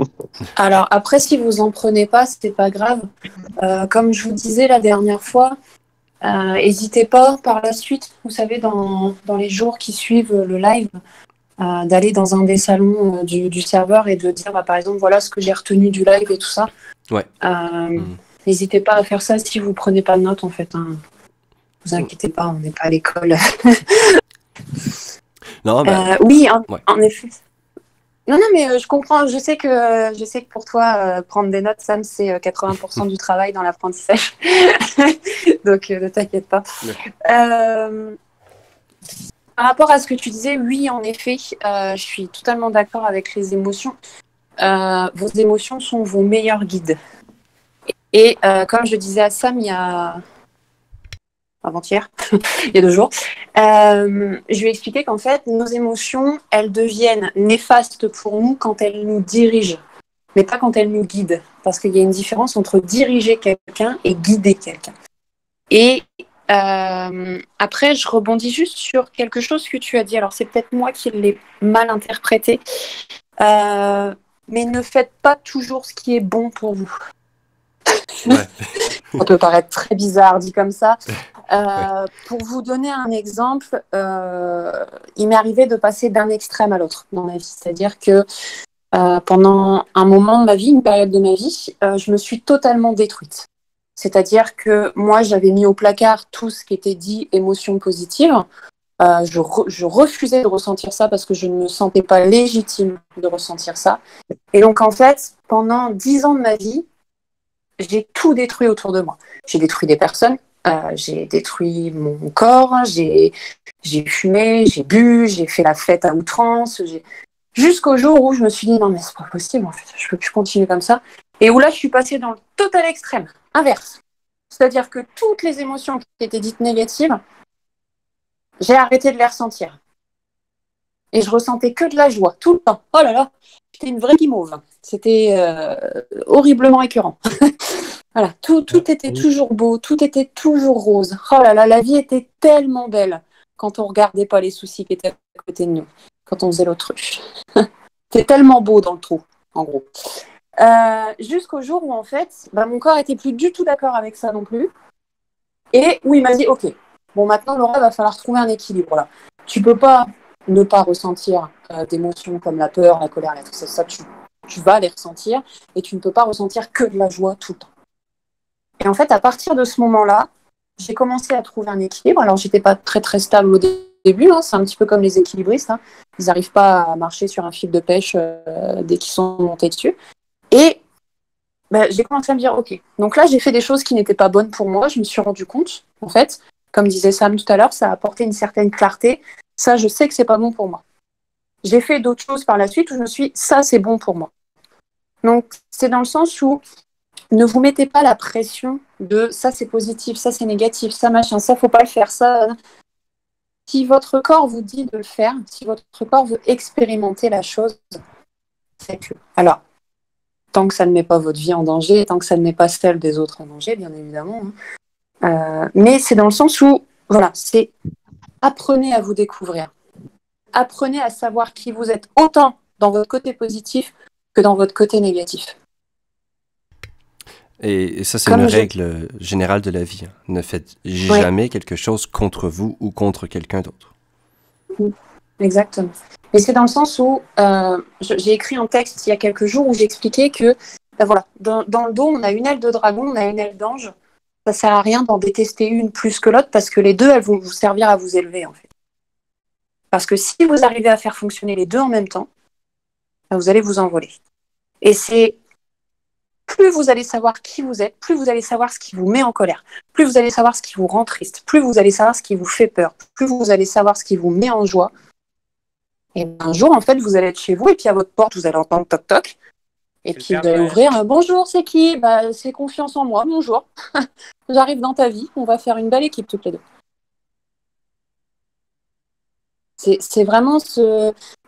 Alors après, si vous en prenez pas, c'est pas grave. Comme je vous disais la dernière fois, n'hésitez pas par la suite, vous savez, dans les jours qui suivent le live, d'aller dans un des salons du serveur et de dire, par exemple, voilà ce que j'ai retenu du live et tout ça. Ouais. N'hésitez pas à faire ça si vous prenez pas de notes, en fait. Hein. Vous inquiétez pas, on n'est pas à l'école. Non, oui, en effet. Non, mais je comprends. Je sais que pour toi, prendre des notes, Sam, c'est 80% du travail dans l'apprentissage. Donc, ne t'inquiète pas. Par rapport à ce que tu disais, oui, en effet, je suis totalement d'accord avec les émotions. Vos émotions sont vos meilleurs guides. Et comme je disais à Sam avant-hier, il y a 2 jours, je lui ai expliqué qu'en fait, nos émotions, elles deviennent néfastes pour nous quand elles nous dirigent, mais pas quand elles nous guident. Parce qu'il y a une différence entre diriger quelqu'un et guider quelqu'un. Et après, je rebondis juste sur quelque chose que tu as dit. Alors, c'est peut-être moi qui l'ai mal interprété. Mais ne faites pas toujours ce qui est bon pour vous. Ouais. Ça peut paraître très bizarre dit comme ça. Pour vous donner un exemple, il m'est arrivé de passer d'un extrême à l'autre dans ma vie. C'est-à-dire que pendant un moment de ma vie, une période de ma vie, je me suis totalement détruite. C'est-à-dire que moi, j'avais mis au placard tout ce qui était dit émotion positive. Je refusais de ressentir ça parce que je ne me sentais pas légitime de ressentir ça. Et donc, en fait, pendant 10 ans de ma vie, j'ai tout détruit autour de moi. J'ai détruit des personnes, j'ai détruit mon corps, j'ai fumé, j'ai bu, j'ai fait la fête à outrance, jusqu'au jour où je me suis dit non mais c'est pas possible en fait, je peux plus continuer comme ça. Et où là je suis passée dans le total extrême, inverse. C'est-à-dire que toutes les émotions qui étaient dites négatives, j'ai arrêté de les ressentir. Et je ressentais que de la joie, tout le temps. Oh là là, j'étais une vraie guimauve. C'était horriblement écœurant. Voilà, tout était toujours beau, tout était toujours rose. Oh là là, la vie était tellement belle quand on regardait pas les soucis qui étaient à côté de nous, quand on faisait l'autruche. C'était tellement beau dans le trou, en gros. Jusqu'au jour où, en fait, mon corps était plus du tout d'accord avec ça non plus. Et où il m'a dit, ok, bon, maintenant, Laura, va falloir trouver un équilibre là. Tu peux pas ne pas ressentir d'émotions comme la peur, la colère, la tristesse, ça, tu vas les ressentir et tu ne peux pas ressentir que de la joie tout le temps. Et en fait, à partir de ce moment-là, j'ai commencé à trouver un équilibre. Alors, j'étais pas très très stable au début, hein. C'est un petit peu comme les équilibristes. Hein. Ils n'arrivent pas à marcher sur un fil de pêche dès qu'ils sont montés dessus. Et j'ai commencé à me dire, ok, donc là, j'ai fait des choses qui n'étaient pas bonnes pour moi. Je me suis rendu compte, en fait, comme disait Sam tout à l'heure, ça a apporté une certaine clarté. Ça, je sais que c'est pas bon pour moi. J'ai fait d'autres choses par la suite où je me suis dit, ça, c'est bon pour moi. Donc, c'est dans le sens où ne vous mettez pas la pression de ça, c'est positif, ça, c'est négatif, ça, machin, ça, faut pas le faire, ça. Si votre corps vous dit de le faire, si votre corps veut expérimenter la chose, faites-le. Alors, tant que ça ne met pas votre vie en danger, tant que ça ne met pas celle des autres en danger, bien évidemment. Hein. Mais c'est dans le sens où, voilà, c'est apprenez à vous découvrir. Apprenez à savoir qui vous êtes, autant dans votre côté positif que dans votre côté négatif. Et ça, c'est une règle générale de la vie. Hein. Ne faites jamais quelque chose contre vous ou contre quelqu'un d'autre. Exactement. Et c'est dans le sens où j'ai écrit un texte il y a quelques jours où j'expliquais que voilà, dans le dos, on a une aile de dragon, on a une aile d'ange. Ça sert à rien d'en détester une plus que l'autre parce que les deux, elles vont vous servir à vous élever en fait. Parce que si vous arrivez à faire fonctionner les deux en même temps, vous allez vous envoler. Et c'est plus vous allez savoir qui vous êtes, plus vous allez savoir ce qui vous met en colère, plus vous allez savoir ce qui vous rend triste, plus vous allez savoir ce qui vous fait peur, plus vous allez savoir ce qui vous met en joie. Et un jour, en fait, vous allez être chez vous et puis à votre porte, vous allez entendre toc-toc. Et puis vous allez ouvrir, bonjour, c'est qui ? C'est confiance en moi, bonjour. J'arrive dans ta vie, on va faire une belle équipe toutes les deux. C'est vraiment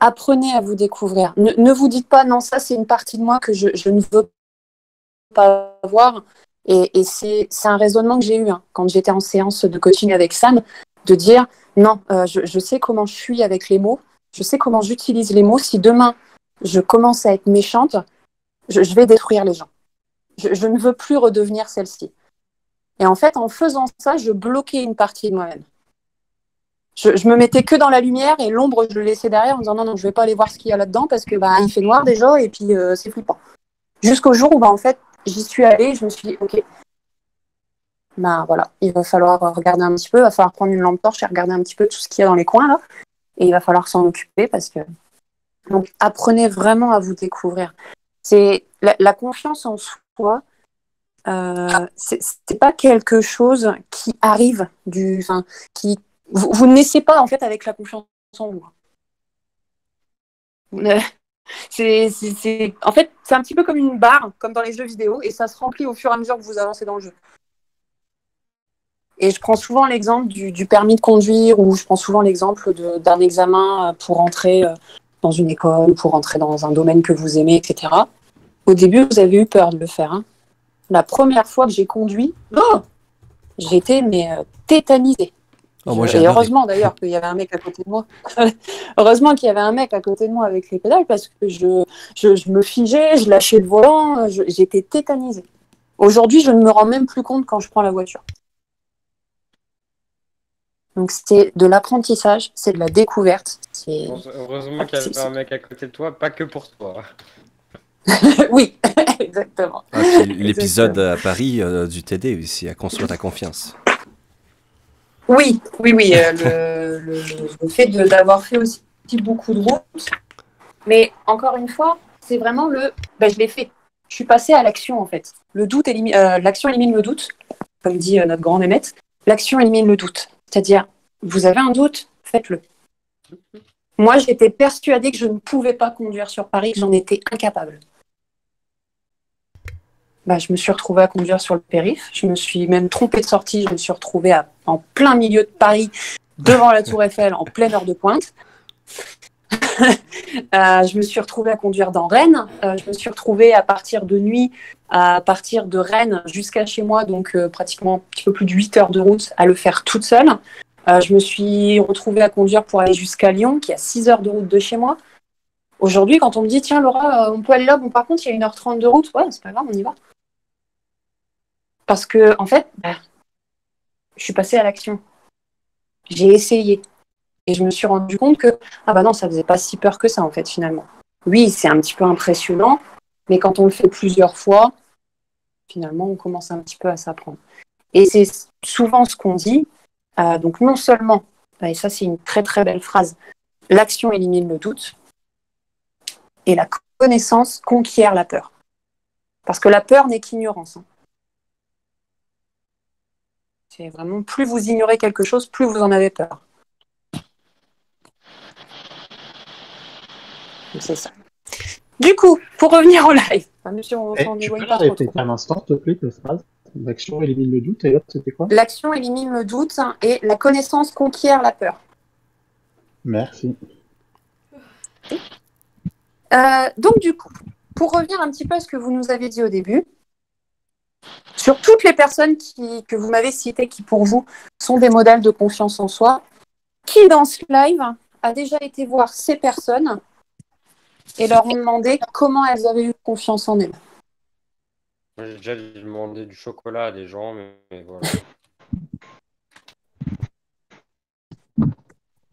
apprenez à vous découvrir. Ne vous dites pas, non, ça c'est une partie de moi que je ne veux pas voir. Et c'est un raisonnement que j'ai eu quand j'étais en séance de coaching avec Sam, de dire, non, je sais comment je suis avec les mots, je sais comment j'utilise les mots. Si demain, je commence à être méchante, je vais détruire les gens. Je ne veux plus redevenir celle-ci. Et en fait, en faisant ça, je bloquais une partie de moi-même. Je me mettais que dans la lumière et l'ombre, je le laissais derrière en disant non, je vais pas aller voir ce qu'il y a là-dedans parce que il fait noir déjà et puis c'est flippant. Jusqu'au jour où en fait, j'y suis allée et je me suis dit ok, voilà, il va falloir regarder un petit peu, il va falloir prendre une lampe torche et regarder un petit peu tout ce qu'il y a dans les coins là. Et il va falloir s'en occuper parce que... Donc, apprenez vraiment à vous découvrir. C'est la confiance en soi, c'est pas quelque chose qui arrive vous ne naissez pas en fait avec la confiance en vous. En fait, c'est un petit peu comme une barre, comme dans les jeux vidéo, et ça se remplit au fur et à mesure que vous avancez dans le jeu. Et je prends souvent l'exemple du permis de conduire, ou je prends souvent l'exemple d'un examen pour entrer dans une école, pour entrer dans un domaine que vous aimez, etc. Au début, vous avez eu peur de le faire. Hein. La première fois que j'ai conduit, j'étais tétanisée. Et heureusement d'ailleurs qu'il y avait un mec à côté de moi. Heureusement qu'il y avait un mec à côté de moi avec les pédales parce que je me figeais, je lâchais le volant, j'étais tétanisée. Aujourd'hui, je ne me rends même plus compte quand je prends la voiture. Donc c'est de l'apprentissage, c'est de la découverte. Heureusement qu'il y avait un mec à côté de toi, pas que pour toi. Oui, exactement. L'épisode à Paris du TD aussi, à construire ta confiance. Oui. Le fait d'avoir fait aussi beaucoup de routes. Mais encore une fois, c'est vraiment je l'ai fait. Je suis passée à l'action en fait. L'action élimine le doute, comme dit notre grand Mehmet. L'action élimine le doute. C'est-à-dire, vous avez un doute, faites-le. Moi, j'étais persuadée que je ne pouvais pas conduire sur Paris, que j'en étais incapable. Je me suis retrouvée à conduire sur le périph'. Je me suis même trompée de sortie. Je me suis retrouvée en plein milieu de Paris, devant la Tour Eiffel, en pleine heure de pointe. Je me suis retrouvée à conduire dans Rennes. Je me suis retrouvée à partir de nuit, à partir de Rennes jusqu'à chez moi, donc pratiquement un petit peu plus de 8 heures de route, à le faire toute seule. Je me suis retrouvée à conduire pour aller jusqu'à Lyon, qui est à 6 heures de route de chez moi. Aujourd'hui, quand on me dit, tiens Laura, on peut aller là, bon par contre, il y a 1h30 de route, ouais, c'est pas grave, on y va. Parce que, en fait, je suis passée à l'action. J'ai essayé. Et je me suis rendu compte que, non, ça faisait pas si peur que ça, en fait, finalement. Oui, c'est un petit peu impressionnant, mais quand on le fait plusieurs fois, finalement, on commence un petit peu à s'apprendre. Et c'est souvent ce qu'on dit. Donc, non seulement, et ça, c'est une très, très belle phrase, l'action élimine le doute, et la connaissance conquiert la peur. Parce que la peur n'est qu'ignorance. Hein. C'est vraiment, plus vous ignorez quelque chose, plus vous en avez peur. C'est ça. Du coup, pour revenir au live, monsieur, on s'en éloigne pas trop. Répéter un instant, s'il te plaît, cette phrase. L'action élimine le doute, et l'autre, c'était quoi? L'action élimine le doute et la connaissance conquiert la peur. Merci. Donc, du coup, pour revenir un petit peu à ce que vous nous avez dit au début, sur toutes les personnes que vous m'avez citées, qui pour vous sont des modèles de confiance en soi, qui dans ce live a déjà été voir ces personnes et leur ont demandé comment elles avaient eu confiance en elles? Moi, j'ai déjà demandé du chocolat à des gens, mais voilà.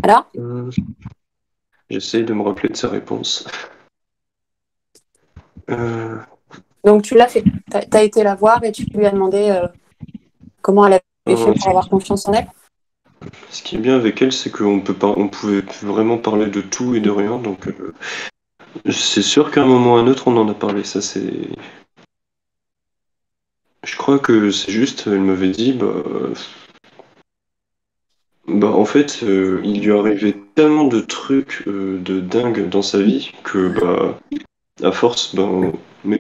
Alors J'essaie de me rappeler de sa réponse. Donc tu l'as fait. Tu as été la voir et tu lui as demandé comment elle avait fait pour avoir confiance en elle. Ce qui est bien avec elle, c'est qu'on pouvait vraiment parler de tout et de rien. Donc c'est sûr qu'à un moment ou à un autre, on en a parlé. Ça, c'est... Je crois que c'est juste, elle m'avait dit, en fait, il lui arrivait tellement de trucs de dingue dans sa vie que, à force, même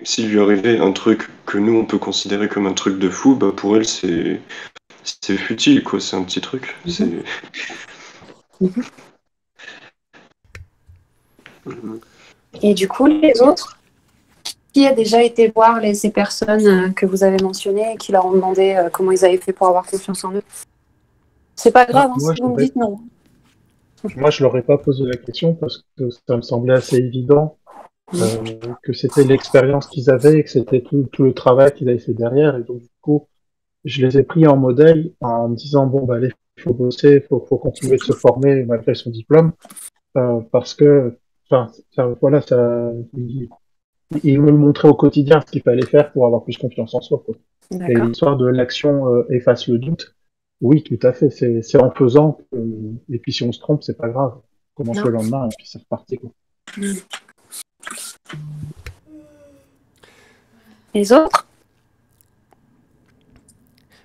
s'il lui arrivait un truc que nous, on peut considérer comme un truc de fou, pour elle, c'est futile, quoi. C'est un petit truc. C'est... Et du coup, les autres, qui a déjà été voir ces personnes que vous avez mentionnées et qui leur ont demandé comment ils avaient fait pour avoir confiance en eux? C'est pas grave, si vous me dites non. Moi, je leur ai pas posé la question parce que ça me semblait assez évident que c'était l'expérience qu'ils avaient et que c'était tout le travail qu'ils avaient fait derrière. Et donc, du coup, je les ai pris en modèle en me disant, bon, bah, allez, faut bosser, faut continuer de se former malgré son diplôme, parce que, enfin, voilà, il me le montrait au quotidien ce qu'il fallait faire pour avoir plus confiance en soi, quoi. Et D'accord. l'histoire de l'action efface le doute, oui, tout à fait, c'est en faisant, et puis si on se trompe, c'est pas grave. On commence Non. le lendemain, et puis c'est reparti, quoi. Les autres?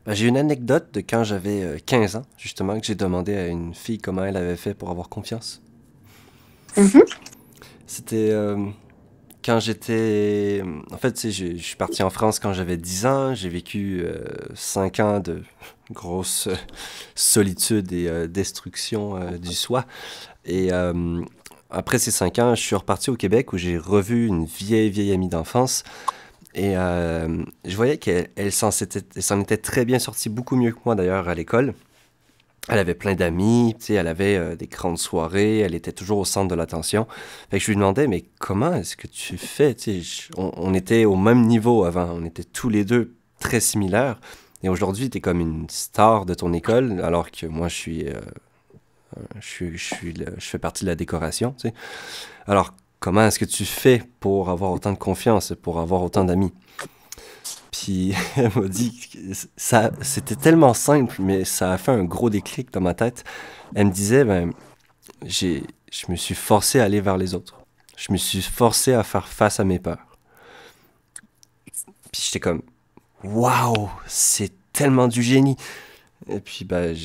Ben, j'ai une anecdote de quand j'avais 15 ans, justement, que j'ai demandé à une fille comment elle avait fait pour avoir confiance. Mhm. C'était quand j'étais... En fait, tu sais, je suis parti en France quand j'avais 10 ans. J'ai vécu 5 ans de grosse solitude et destruction du soi. Et après ces 5 ans, je suis reparti au Québec où j'ai revu une vieille amie d'enfance. Et je voyais qu'elle s'en était très bien sortie, beaucoup mieux que moi d'ailleurs à l'école. Elle avait plein d'amis, tu sais, elle avait des grandes soirées, elle était toujours au centre de l'attention. Fait que je lui demandais, mais comment est-ce que tu fais? Tu sais, on était au même niveau avant, on était tous les deux très similaires. Et aujourd'hui, tu es comme une star de ton école, alors que moi, je fais partie de la décoration, tu sais. Alors, comment est-ce que tu fais pour avoir autant de confiance, pour avoir autant d'amis? Puis elle m'a dit que ça, c'était tellement simple, mais ça a fait un gros déclic dans ma tête. Elle me disait, ben, je me suis forcé à aller vers les autres. Je me suis forcé à faire face à mes peurs. Puis j'étais comme, waouh, c'est tellement du génie. Et puis ben,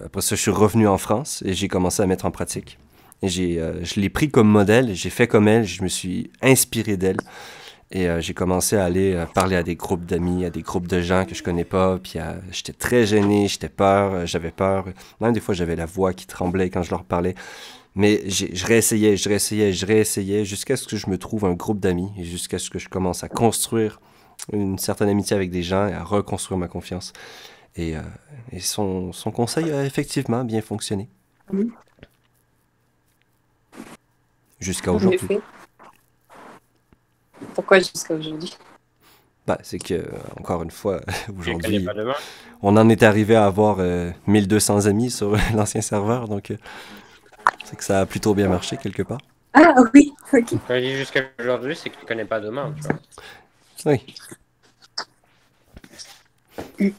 après ça, je suis revenu en France et j'ai commencé à mettre en pratique. Et je l'ai pris comme modèle, j'ai fait comme elle, je me suis inspiré d'elle. Et j'ai commencé à aller parler à des groupes d'amis, à des groupes de gens que je connais pas. Puis j'étais très gêné, j'avais peur. Même des fois, j'avais la voix qui tremblait quand je leur parlais. Mais je réessayais jusqu'à ce que je me trouve un groupe d'amis et jusqu'à ce que je commence à construire une certaine amitié avec des gens et à reconstruire ma confiance. Et, son conseil a effectivement bien fonctionné. Mhm. Jusqu'à En aujourd'hui. effet. Pourquoi jusqu'à aujourd'hui? Bah, c'est que, encore une fois, Je les connais aujourd'hui, pas demain. on en est arrivé à avoir 1200 amis sur l'ancien serveur, donc c'est que ça a plutôt bien marché quelque part. Ah oui, ok. Quand je dis jusqu'à aujourd'hui, c'est que tu connais pas demain, tu vois. Oui.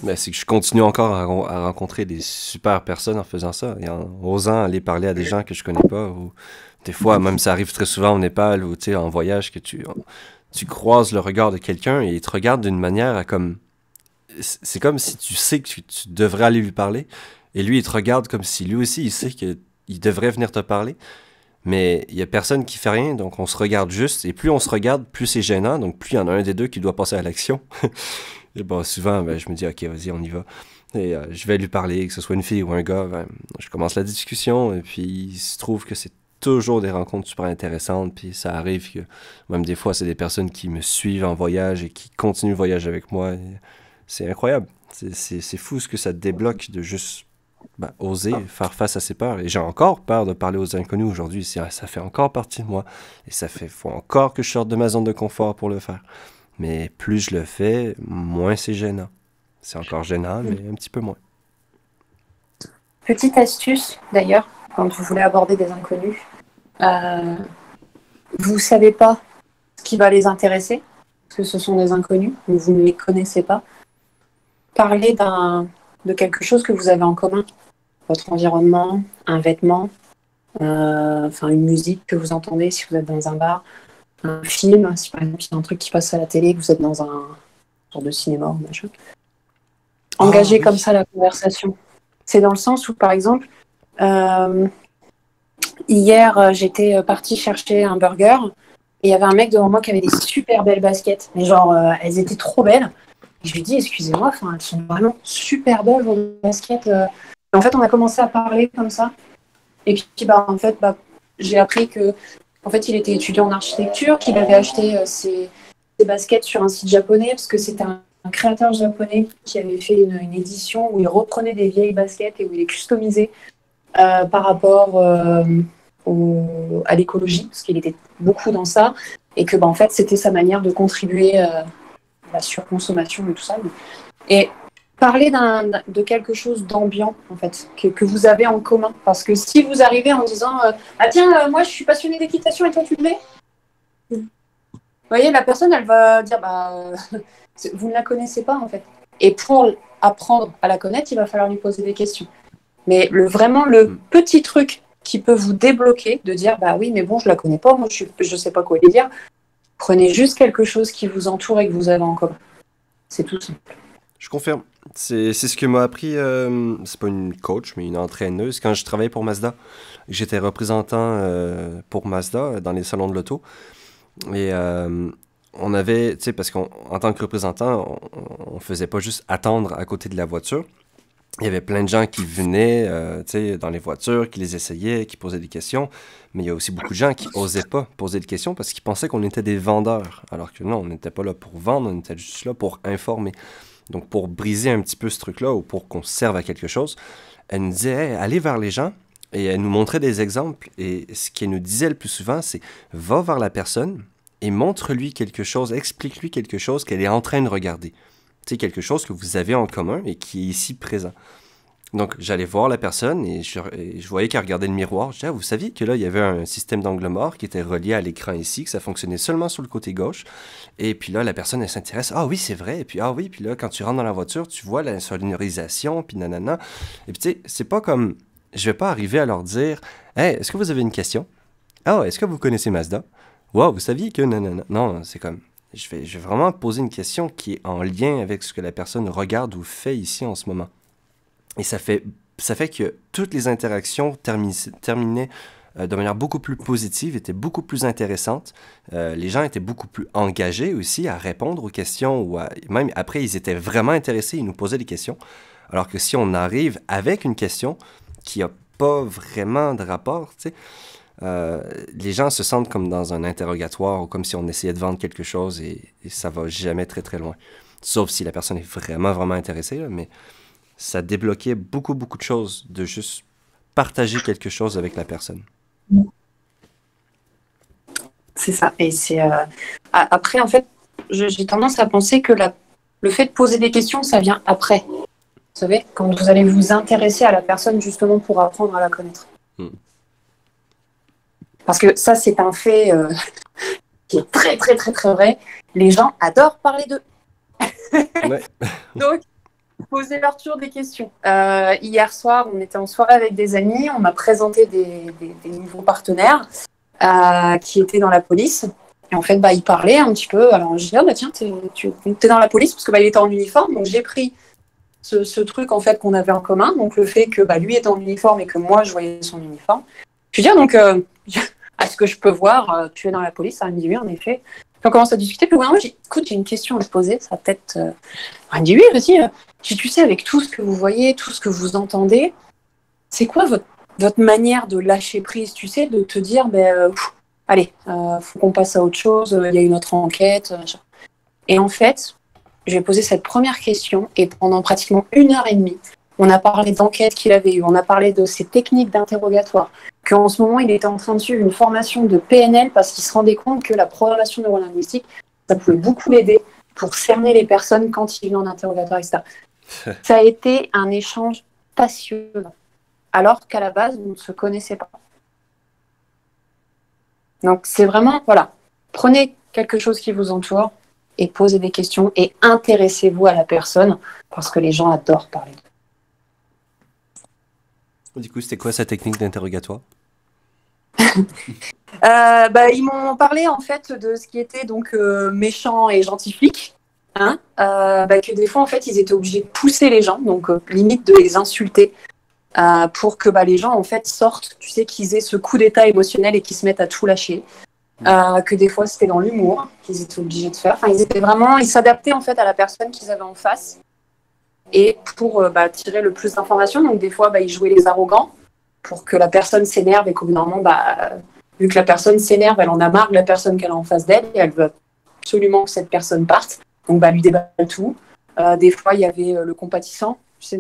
Mais c'est que je continue encore à rencontrer des super personnes en faisant ça et en osant aller parler à des gens que je connais pas. Ou des fois, même ça arrive très souvent au Népal ou tu sais, en voyage, que tu croises le regard de quelqu'un et il te regarde d'une manière à comme. C'est comme si tu sais que tu devrais aller lui parler et lui, il te regarde comme si lui aussi, il sait qu'il devrait venir te parler. Mais il y a personne qui fait rien, donc on se regarde juste. Et plus on se regarde, plus c'est gênant. Donc plus il y en a un des deux qui doit passer à l'action. Et bon, souvent, ben, je me dis, ok, vas-y, on y va. Et je vais lui parler, que ce soit une fille ou un gars. Ben, je commence la discussion et puis il se trouve que c'est toujours des rencontres super intéressantes. Puis ça arrive que même des fois, c'est des personnes qui me suivent en voyage et qui continuent le voyage avec moi. Et c'est incroyable. C'est fou ce que ça te débloque de juste oser faire face à ses peurs. Et j'ai encore peur de parler aux inconnus aujourd'hui. Ça fait encore partie de moi. Et faut encore que je sorte de ma zone de confort pour le faire. Mais plus je le fais, moins c'est gênant. C'est encore gênant, mais un petit peu moins. Petite astuce d'ailleurs, quand vous voulez aborder des inconnus, vous savez pas ce qui va les intéresser, parce que ce sont des inconnus, mais vous ne les connaissez pas. Parlez de quelque chose que vous avez en commun, votre environnement, un vêtement, une musique que vous entendez si vous êtes dans un bar, un film, si par exemple il y a un truc qui passe à la télé, que vous êtes dans un genre de cinéma ou machin. Engagez oui. comme ça la conversation. C'est dans le sens où, par exemple, hier, j'étais partie chercher un burger et il y avait un mec devant moi qui avait des super belles baskets. Mais genre, elles étaient trop belles. Et je lui dis, excusez-moi, elles sont vraiment super belles, vos baskets. Et en fait, on a commencé à parler comme ça. Et puis, j'ai appris que en fait, il était étudiant en architecture, qu'il avait acheté ses baskets sur un site japonais, parce que c'était un créateur japonais qui avait fait une édition où il reprenait des vieilles baskets et où il les customisait par rapport à l'écologie, parce qu'il était beaucoup dans ça, et que en fait, c'était sa manière de contribuer la surconsommation et tout ça. Et parler de quelque chose d'ambiant, en fait, que vous avez en commun. Parce que si vous arrivez en disant ah tiens, moi je suis passionnée d'équitation et toi tu le fais, vous voyez, la personne, elle va dire vous ne la connaissez pas, en fait. Et pour apprendre à la connaître, il va falloir lui poser des questions. Mais vraiment, le petit truc qui peut vous débloquer, de dire oui, mais bon, je la connais pas, moi je sais pas quoi lui dire. Prenez juste quelque chose qui vous entoure et que vous avez en commun. C'est tout simple. Je confirme. C'est ce que m'a appris, c'est pas une coach, mais une entraîneuse. Quand je travaillais pour Mazda, j'étais représentant pour Mazda dans les salons de l'auto. Et on avait, tu sais, parce qu'en tant que représentant, on faisait pas juste attendre à côté de la voiture. Il y avait plein de gens qui venaient, tu sais, dans les voitures, qui les essayaient, qui posaient des questions. Mais il y a aussi beaucoup de gens qui osaient pas poser des questions parce qu'ils pensaient qu'on était des vendeurs. Alors que non, on n'était pas là pour vendre, on était juste là pour informer. Donc, pour briser un petit peu ce truc-là ou pour qu'on serve à quelque chose, elle nous disait hey, allez vers les gens et elle nous montrait des exemples. Et ce qu'elle nous disait le plus souvent, c'est va vers la personne et montre-lui quelque chose, explique-lui quelque chose qu'elle est en train de regarder. Tu sais, quelque chose que vous avez en commun et qui est ici présent. Donc, j'allais voir la personne et je voyais qu'elle regardait le miroir. Je disais, vous saviez que là, il y avait un système d'angle mort qui était relié à l'écran ici, que ça fonctionnait seulement sur le côté gauche. Et puis là, la personne, elle s'intéresse. Ah oui, c'est vrai. Et puis, ah oui, puis là, quand tu rentres dans la voiture, tu vois la sonorisation, puis nanana. Et puis, tu sais, c'est pas comme... Je vais pas arriver à leur dire, hey, est-ce que vous avez une question? Ah, est-ce que vous connaissez Mazda? Wow, vous saviez que nanana. Non, c'est comme... Je vais vraiment poser une question qui est en lien avec ce que la personne regarde ou fait ici en ce moment. Et ça fait que toutes les interactions terminaient de manière beaucoup plus positive, étaient beaucoup plus intéressantes. Les gens étaient beaucoup plus engagés aussi à répondre aux questions. Même après, ils étaient vraiment intéressés, ils nous posaient des questions. Alors que si on arrive avec une question qui n'a pas vraiment de rapport, tu sais, les gens se sentent comme dans un interrogatoire ou comme si on essayait de vendre quelque chose et ça va jamais très très loin. Sauf si la personne est vraiment vraiment intéressée, là, mais ça débloquait beaucoup de choses de juste partager quelque chose avec la personne. C'est ça. Et c'est après, en fait, j'ai tendance à penser que le fait de poser des questions, ça vient après. Vous savez, quand vous allez vous intéresser à la personne justement pour apprendre à la connaître. Parce que ça, c'est un fait qui est très, très, très, très vrai. Les gens adorent parler d'eux. Ouais. Donc, posez leur tour des questions. Hier soir, on était en soirée avec des amis. On m'a présenté des nouveaux partenaires qui étaient dans la police. Et en fait, ils parlaient un petit peu. Alors, je dis, tiens, t'es dans la police parce que il était en uniforme. Donc, j'ai pris ce truc en fait qu'on avait en commun. Donc, le fait que lui est en uniforme et que moi, je voyais son uniforme. Je lui dis, donc, est-ce que je peux voir, tu es dans la police? Elle me dit oui, en effet. Puis on commence à discuter. Puis moi, j'ai écoute, j'ai une question à te poser. Ça va peut-être. Elle me dit oui, vas-y. Tu sais, avec tout ce que vous voyez, tout ce que vous entendez, c'est quoi votre manière de lâcher prise, tu sais, de te dire, allez, faut qu'on passe à autre chose. Il y a une autre enquête. Et en fait, je vais poser cette première question et pendant pratiquement 1h30, on a parlé d'enquête qu'il avait eue, on a parlé de ses techniques d'interrogatoire, qu'en ce moment, il était en train de suivre une formation de PNL parce qu'il se rendait compte que la programmation neurolinguistique, ça pouvait beaucoup l'aider pour cerner les personnes quand il venait en interrogatoire, etc. Ça a été un échange passionnant, alors qu'à la base, on ne se connaissait pas. Donc, c'est vraiment, voilà, prenez quelque chose qui vous entoure et posez des questions et intéressez-vous à la personne parce que les gens adorent parler d'eux. Du coup, c'était quoi sa technique d'interrogatoire? Ils m'ont parlé en fait de ce qui était donc méchant et gentil flic. Que des fois en fait ils étaient obligés de pousser les gens, donc limite de les insulter pour que les gens en fait sortent, tu sais, qu'ils aient ce coup d'état émotionnel et qu'ils se mettent à tout lâcher. Que des fois c'était dans l'humour qu'ils étaient obligés de faire. Enfin, ils s'adaptaient en fait à la personne qu'ils avaient en face. Et pour tirer le plus d'informations, donc des fois, ils jouaient les arrogants pour que la personne s'énerve et qu'au bout d'un moment, vu que la personne s'énerve, elle en a marre de la personne qu'elle a en face d'elle et elle veut absolument que cette personne parte. Donc, lui déballe tout. Des fois, il y avait le compatissant. Tu sais,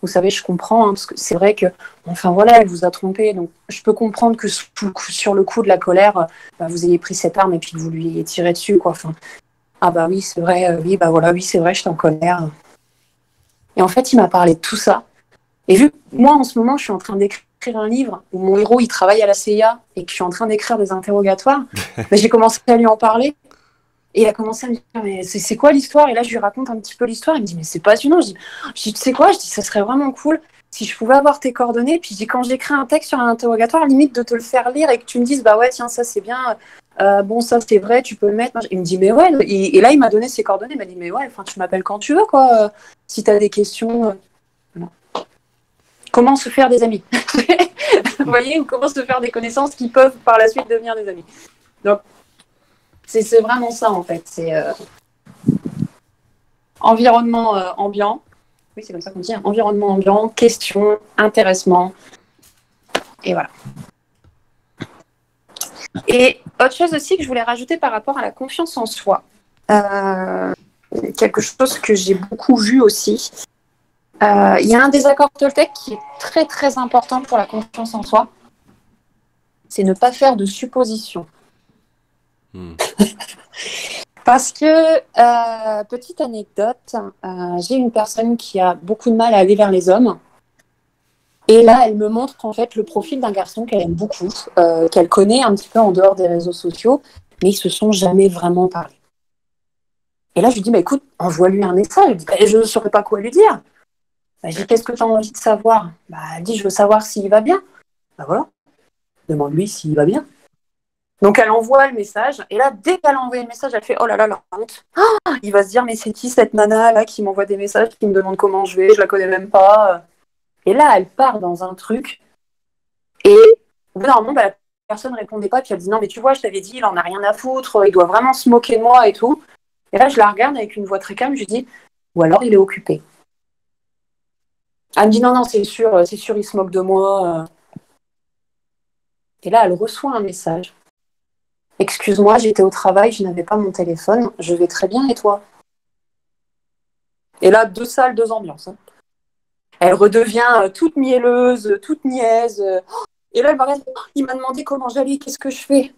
vous savez, je comprends, parce que c'est vrai que, elle vous a trompé. Donc, je peux comprendre que sur le coup de la colère, vous ayez pris cette arme et puis que vous lui ayez tiré dessus, quoi. À Ah bah oui, c'est vrai, oui, bah voilà, oui, c'est vrai, je t'en connais. Et en fait, il m'a parlé de tout ça. Et vu que moi, en ce moment, je suis en train d'écrire un livre où mon héros, il travaille à la CIA et que je suis en train d'écrire des interrogatoires, bah, j'ai commencé à lui en parler. Et il a commencé à me dire, mais c'est quoi l'histoire? Et là, je lui raconte un petit peu l'histoire. Il me dit, mais c'est passionnant. Je dis, tu sais quoi? Je dis, ça serait vraiment cool si je pouvais avoir tes coordonnées. Puis je dis, quand j'écris un texte sur un interrogatoire, limite de te le faire lire et que tu me dises, bah ouais, tiens, ça c'est bien. Bon, ça c'est vrai, tu peux le mettre. Il me dit, mais ouais. Et là, il m'a donné ses coordonnées. Il m'a dit, mais ouais, enfin, tu m'appelles quand tu veux, quoi. Si tu as des questions. Voilà. Comment se faire des amis? Vous voyez, ou comment se faire des connaissances qui peuvent par la suite devenir des amis. Donc, c'est vraiment ça, en fait. C'est environnement ambiant. Oui, c'est comme ça qu'on dit. Environnement ambiant, questions, intéressement. Et voilà. Et autre chose aussi que je voulais rajouter par rapport à la confiance en soi. Quelque chose que j'ai beaucoup vu aussi. Il y a un désaccord Toltec qui est très, très important pour la confiance en soi. C'est ne pas faire de suppositions. Parce que, petite anecdote, j'ai une personne qui a beaucoup de mal à aller vers les hommes. Et là, elle me montre en fait le profil d'un garçon qu'elle aime beaucoup, qu'elle connaît un petit peu en dehors des réseaux sociaux, mais ils se sont jamais vraiment parlé. Et là, je lui dis, bah, écoute, envoie-lui un message. Elle dit, bah, je ne saurais pas quoi lui dire. Bah, je dis, qu'est-ce que tu as envie de savoir? Bah, elle dit, je veux savoir s'il va bien. Bah voilà, demande-lui s'il va bien. Donc elle envoie le message, et là, dès qu'elle a envoyé le message, elle fait, oh là là, la honte. Ah, il va se dire, mais c'est qui cette nana là qui m'envoie des messages, qui me demande comment je vais, je la connais même pas. Et là, elle part dans un truc, et au bout d'un moment, bah, la personne ne répondait pas, puis elle dit, non mais tu vois, je t'avais dit, il en a rien à foutre, il doit vraiment se moquer de moi et tout. Et là, je la regarde avec une voix très calme, je lui dis, ou alors il est occupé. Elle me dit, non, non, c'est sûr, il se moque de moi. Et là, elle reçoit un message. Excuse-moi, j'étais au travail, je n'avais pas mon téléphone, je vais très bien et toi? Et là, 2 salles, 2 ambiances. Hein. Elle redevient toute mielleuse, toute niaise. Et là, il m'a demandé comment j'allais, qu'est-ce que je fais?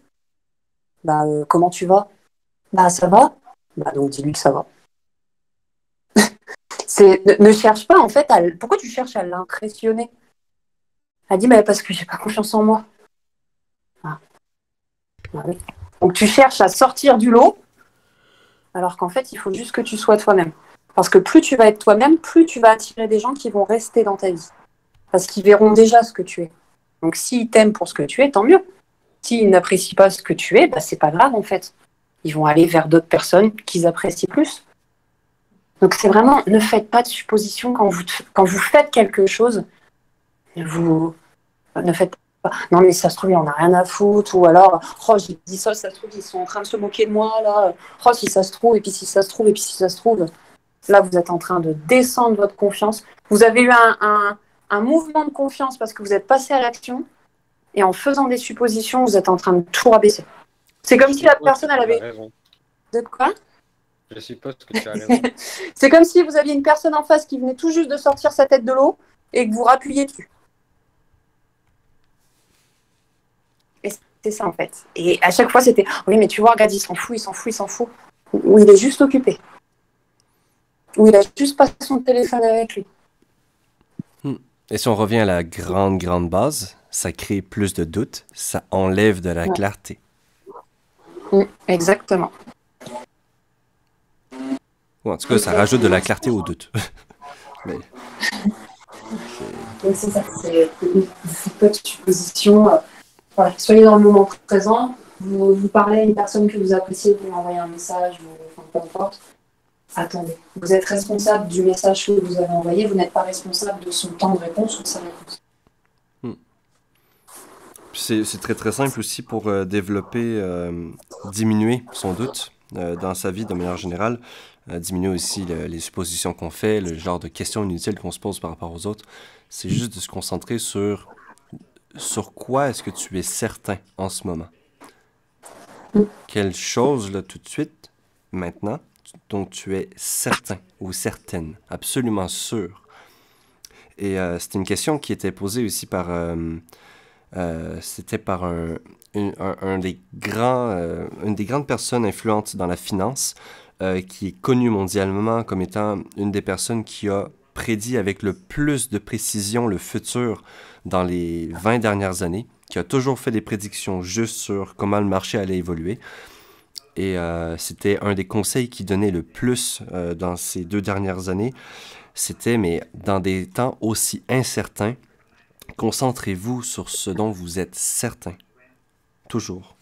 Bah, comment tu vas? Bah, ça va. Bah, donc dis-lui que ça va. Ne cherche pas, en fait, pourquoi tu cherches à l'impressionner? Elle dit, mais parce que j'ai pas confiance en moi. Ah. Ah oui. Donc tu cherches à sortir du lot, alors qu'en fait, il faut juste que tu sois toi-même. Parce que plus tu vas être toi-même, plus tu vas attirer des gens qui vont rester dans ta vie. Parce qu'ils verront déjà ce que tu es. Donc s'ils t'aiment pour ce que tu es, tant mieux. S'ils n'apprécient pas ce que tu es, bah, c'est pas grave en fait. Ils vont aller vers d'autres personnes qu'ils apprécient plus. Donc c'est vraiment, ne faites pas de suppositions quand vous faites quelque chose. Vous ne faites pas, non mais ça se trouve, il en a rien à foutre. Ou alors, oh j'ai dit ça se trouve, ils sont en train de se moquer de moi là. Oh si ça se trouve, et puis si ça se trouve, et puis si ça se trouve. Là, vous êtes en train de descendre votre confiance. Vous avez eu un mouvement de confiance parce que vous êtes passé à l'action. Et en faisant des suppositions, vous êtes en train de tout rabaisser. C'est comme si la personne, elle avait... De quoi? Je suppose que tu as raison. C'est comme si vous aviez une personne en face qui venait tout juste de sortir sa tête de l'eau et que vous rappuyez dessus. Et c'est ça, en fait. Et à chaque fois, c'était... Oui, mais tu vois, regarde, il s'en fout, il s'en fout, il s'en fout. Ou il est juste occupé. Ou il a juste pas son téléphone avec lui. Et si on revient à la grande base, ça crée plus de doutes, ça enlève de la clarté. Exactement. Ou en tout cas, ça rajoute de la clarté au doute. Mais... Donc c'est ça, c'est pas de supposition. Voilà. Soyez dans le moment présent. Vous parlez à une personne que vous appréciez, vous lui envoyez un message, enfin, peu importe. Attendez, vous êtes responsable du message que vous avez envoyé, vous n'êtes pas responsable de son temps de réponse ou de sa réponse. C'est très très simple aussi pour développer, diminuer son doute dans sa vie de manière générale, diminuer aussi les suppositions qu'on fait, le genre de questions inutiles qu'on se pose par rapport aux autres. C'est juste de se concentrer sur quoi est-ce que tu es certain en ce moment. Quelle chose là tout de suite, maintenant, dont tu es certain ou certaine, absolument sûr. Et c'était une question qui était posée aussi par... c'était par une des grandes personnes influentes dans la finance, qui est connue mondialement comme étant une des personnes qui a prédit avec le plus de précision le futur dans les 20 dernières années, qui a toujours fait des prédictions justes sur comment le marché allait évoluer. Et c'était un des conseils qu'il donnait le plus dans ces 2 dernières années. C'était, mais dans des temps aussi incertains, concentrez-vous sur ce dont vous êtes certain. Toujours.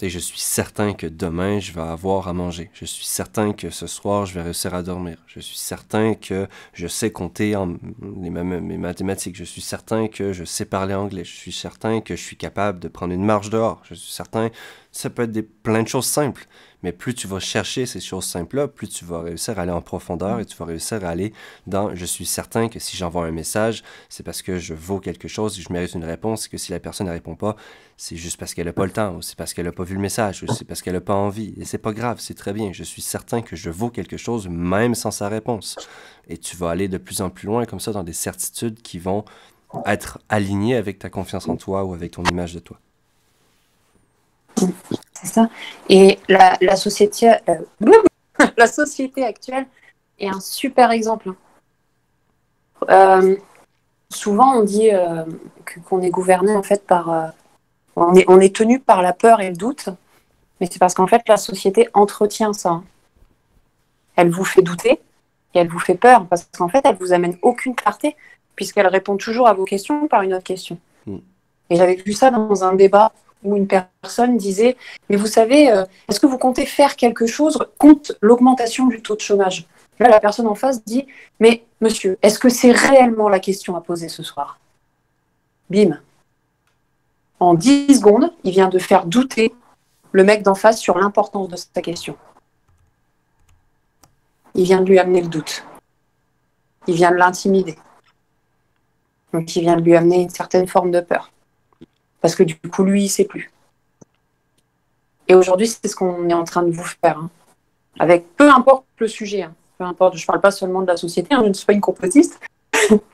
Et je suis certain que demain, je vais avoir à manger. Je suis certain que ce soir, je vais réussir à dormir. Je suis certain que je sais compter mes mathématiques. Je suis certain que je sais parler anglais. Je suis certain que je suis capable de prendre une marche dehors. Je suis certain, ça peut être plein de choses simples. Mais plus tu vas chercher ces choses simples-là, plus tu vas réussir à aller en profondeur et tu vas réussir à aller dans « je suis certain que si j'envoie un message, c'est parce que je vaux quelque chose et je mérite une réponse, et que si la personne ne répond pas, c'est juste parce qu'elle n'a pas le temps, ou c'est parce qu'elle n'a pas vu le message, ou c'est parce qu'elle n'a pas envie. Et c'est pas grave, c'est très bien. Je suis certain que je vaux quelque chose même sans sa réponse. » Et tu vas aller de plus en plus loin comme ça dans des certitudes qui vont être alignées avec ta confiance en toi ou avec ton image de toi. C'est ça. Et la société, la société actuelle est un super exemple. Souvent, on dit qu'on est gouverné en fait par... on est tenu par la peur et le doute, mais c'est parce qu'en fait, la société entretient ça. Elle vous fait douter et elle vous fait peur, parce qu'en fait, elle vous amène aucune clarté, puisqu'elle répond toujours à vos questions par une autre question. Et j'avais vu ça dans un débat où une personne disait « Mais vous savez, est-ce que vous comptez faire quelque chose contre l'augmentation du taux de chômage ?» Là, la personne en face dit « Mais monsieur, est-ce que c'est réellement la question à poser ce soir ?» Bim. En 10 secondes, il vient de faire douter le mec d'en face sur l'importance de sa question. Il vient de lui amener le doute. Il vient de l'intimider. Donc, il vient de lui amener une certaine forme de peur. Parce que du coup, lui, il ne sait plus. Et aujourd'hui, c'est ce qu'on est en train de vous faire. Hein. Avec peu importe le sujet. Hein. Peu importe, je ne parle pas seulement de la société. Hein, je ne suis pas une complotiste,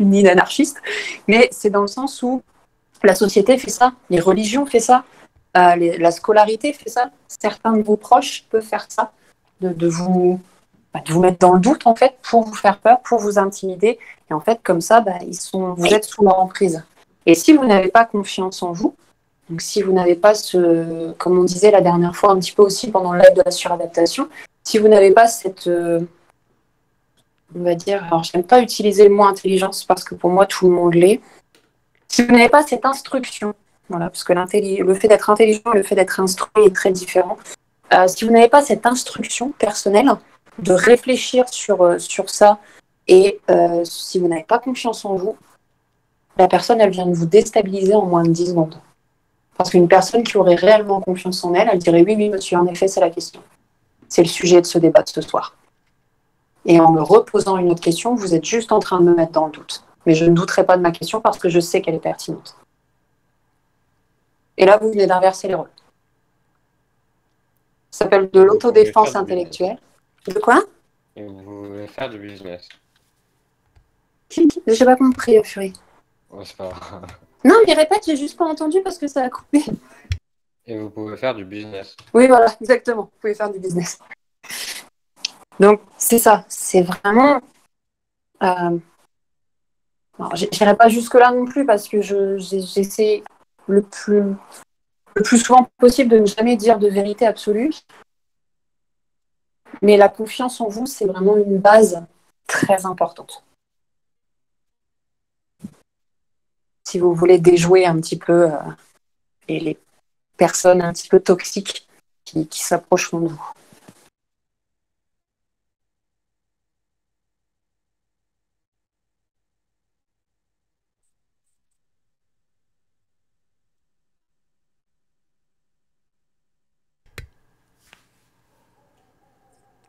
ni une anarchiste. Mais c'est dans le sens où la société fait ça. Les religions font ça. La scolarité fait ça. Certains de vos proches peuvent faire ça. De vous mettre dans le doute, en fait, pour vous faire peur, pour vous intimider. Et en fait, comme ça, vous êtes sous leur emprise. Et si vous n'avez pas confiance en vous, donc si vous n'avez pas comme on disait la dernière fois un petit peu aussi pendant le live de la suradaptation, si vous n'avez pas cette, on va dire, alors j'aime pas utiliser le mot intelligence parce que pour moi tout le monde l'est, si vous n'avez pas cette instruction, voilà, parce que le fait d'être intelligent et le fait d'être instruit est très différent, si vous n'avez pas cette instruction personnelle de réfléchir sur ça et si vous n'avez pas confiance en vous, la personne, elle vient de vous déstabiliser en moins de 10 secondes. Parce qu'une personne qui aurait réellement confiance en elle, elle dirait oui, monsieur, en effet, c'est la question. C'est le sujet de ce débat de ce soir. Et en me reposant une autre question, vous êtes juste en train de me mettre dans le doute. Mais je ne douterai pas de ma question parce que je sais qu'elle est pertinente. Et là, vous venez d'inverser les rôles. Ça s'appelle de l'autodéfense intellectuelle. De quoi? Et vous voulez faire du business. J'ai pas compris, Fury. Ouais, c'est pas grave. Non, mais répète, j'ai juste pas entendu parce que ça a coupé. Et vous pouvez faire du business. Oui, voilà, exactement. Vous pouvez faire du business. Donc, c'est ça. C'est vraiment... j'irai pas jusque-là non plus parce que j'essaie le plus souvent possible de ne jamais dire de vérité absolue. Mais la confiance en vous, c'est vraiment une base très importante. Si vous voulez déjouer un petit peu les personnes un petit peu toxiques qui s'approcheront de vous.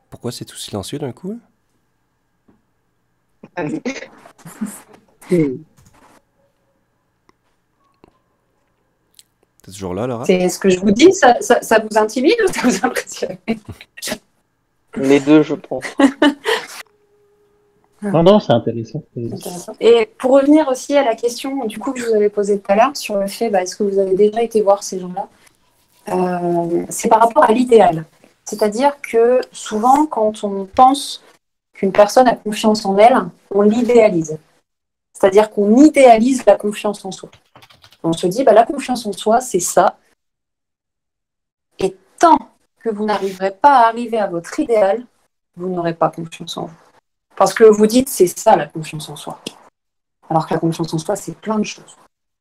Pourquoi c'est tout silencieux d'un coup? T'es toujours là, Laura? C'est ce que je vous dis, ça vous intimide ou ça vous impressionne? Les deux, je pense. Non, c'est intéressant. Et pour revenir aussi à la question du coup que je vous avais posée tout à l'heure sur le fait, est-ce que vous avez déjà été voir ces gens-là? C'est par rapport à l'idéal. C'est-à-dire que souvent, quand on pense qu'une personne a confiance en elle, on l'idéalise. C'est-à-dire qu'on idéalise la confiance en soi. On se dit, la confiance en soi, c'est ça. Et tant que vous n'arriverez pas à arriver à votre idéal, vous n'aurez pas confiance en vous. Parce que vous dites, c'est ça la confiance en soi. Alors que la confiance en soi, c'est plein de choses.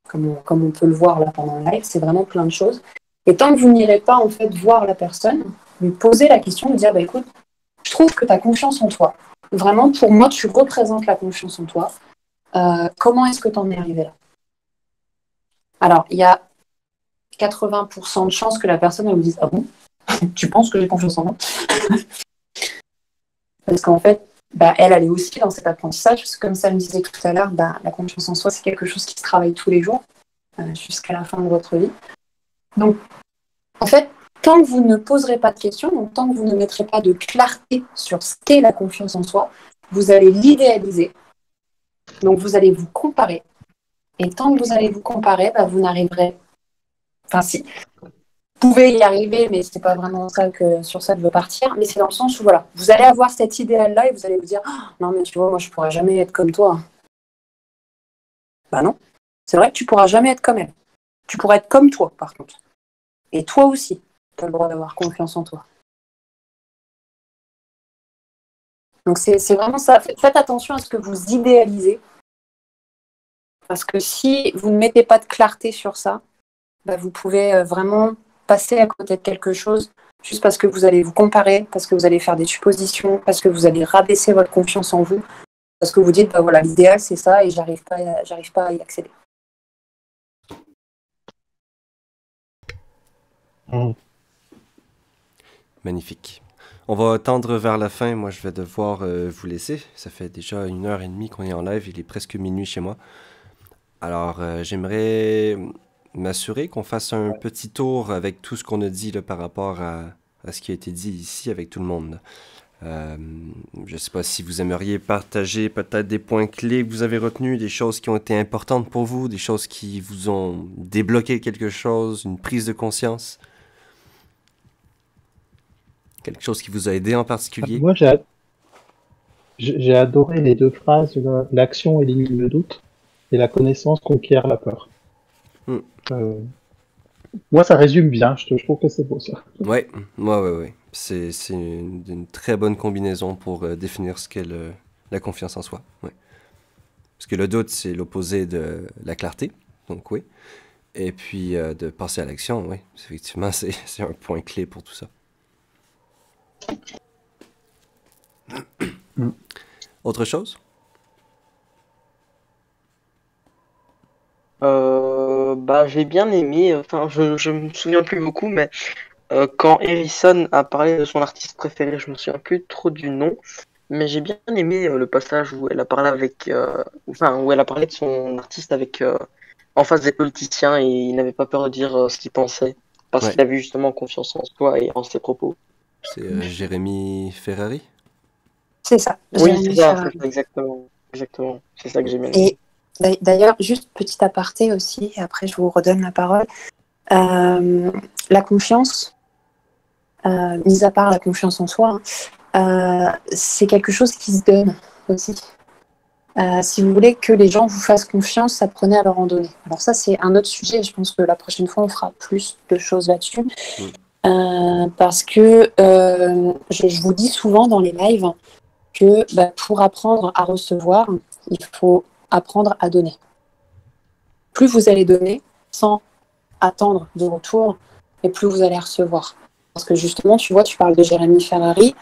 Comme on peut le voir là pendant le live, c'est vraiment plein de choses. Et tant que vous n'irez pas en fait voir la personne, lui poser la question, lui dire, écoute, je trouve que tu as confiance en toi. Vraiment, pour moi, tu représentes la confiance en toi. Comment est-ce que tu en es arrivé là? Alors, il y a 80% de chances que la personne elle vous dise, ah bon, tu penses que j'ai confiance en moi? Parce qu'en fait, elle est aussi dans cet apprentissage, parce que comme ça me disait tout à l'heure, la confiance en soi, c'est quelque chose qui se travaille tous les jours, jusqu'à la fin de votre vie. Donc, en fait, tant que vous ne poserez pas de questions, donc tant que vous ne mettrez pas de clarté sur ce qu'est la confiance en soi, vous allez l'idéaliser. Donc, vous allez vous comparer. Et tant que vous allez vous comparer, vous n'arriverez... Enfin, si, vous pouvez y arriver, mais c'est pas vraiment ça que sur ça je veux partir. Mais c'est dans le sens où, voilà, vous allez avoir cet idéal-là et vous allez vous dire, non, mais tu vois, moi, je pourrais jamais être comme toi. Non. C'est vrai que tu pourras jamais être comme elle. Tu pourrais être comme toi, par contre. Et toi aussi, tu as le droit d'avoir confiance en toi. Donc, c'est vraiment ça. Faites attention à ce que vous idéalisez. Parce que si vous ne mettez pas de clarté sur ça, vous pouvez vraiment passer à côté de quelque chose juste parce que vous allez vous comparer, parce que vous allez faire des suppositions, parce que vous allez rabaisser votre confiance en vous, parce que vous dites, voilà, l'idéal, c'est ça et j'arrive pas à y accéder. Magnifique. On va tendre vers la fin. Moi, je vais devoir vous laisser. Ça fait déjà 1h30 qu'on est en live. Il est presque minuit chez moi. Alors, j'aimerais m'assurer qu'on fasse un petit tour avec tout ce qu'on a dit là, par rapport à ce qui a été dit ici avec tout le monde. Je ne sais pas si vous aimeriez partager peut-être des points clés que vous avez retenus, des choses qui ont été importantes pour vous, des choses qui vous ont débloqué quelque chose, une prise de conscience. Quelque chose qui vous a aidé en particulier? Moi, j'ai adoré les deux phrases, l'action élimine le doute et la connaissance conquiert la peur. Moi, ça résume bien, je trouve que c'est beau ça. Ouais. C'est une très bonne combinaison pour définir ce qu'est la confiance en soi. Ouais. Parce que le doute, c'est l'opposé de la clarté, donc oui. Et puis de passer à l'action, oui. Effectivement, c'est un point clé pour tout ça. Autre chose? J'ai bien aimé, je me souviens plus beaucoup, mais quand Harrison a parlé de son artiste préféré, je me souviens plus trop du nom, mais j'ai bien aimé le passage où elle a parlé où elle a parlé de son artiste en face des politiciens et il n'avait pas peur de dire ce qu'il pensait, parce qu'il avait justement confiance en soi et en ses propos. C'est Jérémy Ferrari? C'est ça. Oui, c'est ça, exactement. C'est ça que j'ai bien aimé. Et d'ailleurs, juste petit aparté aussi, et après je vous redonne la parole. La confiance, mis à part la confiance en soi, c'est quelque chose qui se donne aussi. Si vous voulez que les gens vous fassent confiance, apprenez à leur en donner. Alors ça, c'est un autre sujet. Je pense que la prochaine fois, on fera plus de choses là-dessus. Parce que je vous dis souvent dans les lives que pour apprendre à recevoir, il faut apprendre à donner. Plus vous allez donner sans attendre de retour, et plus vous allez recevoir. Parce que justement, tu vois, tu parles de Jérémy Ferrari.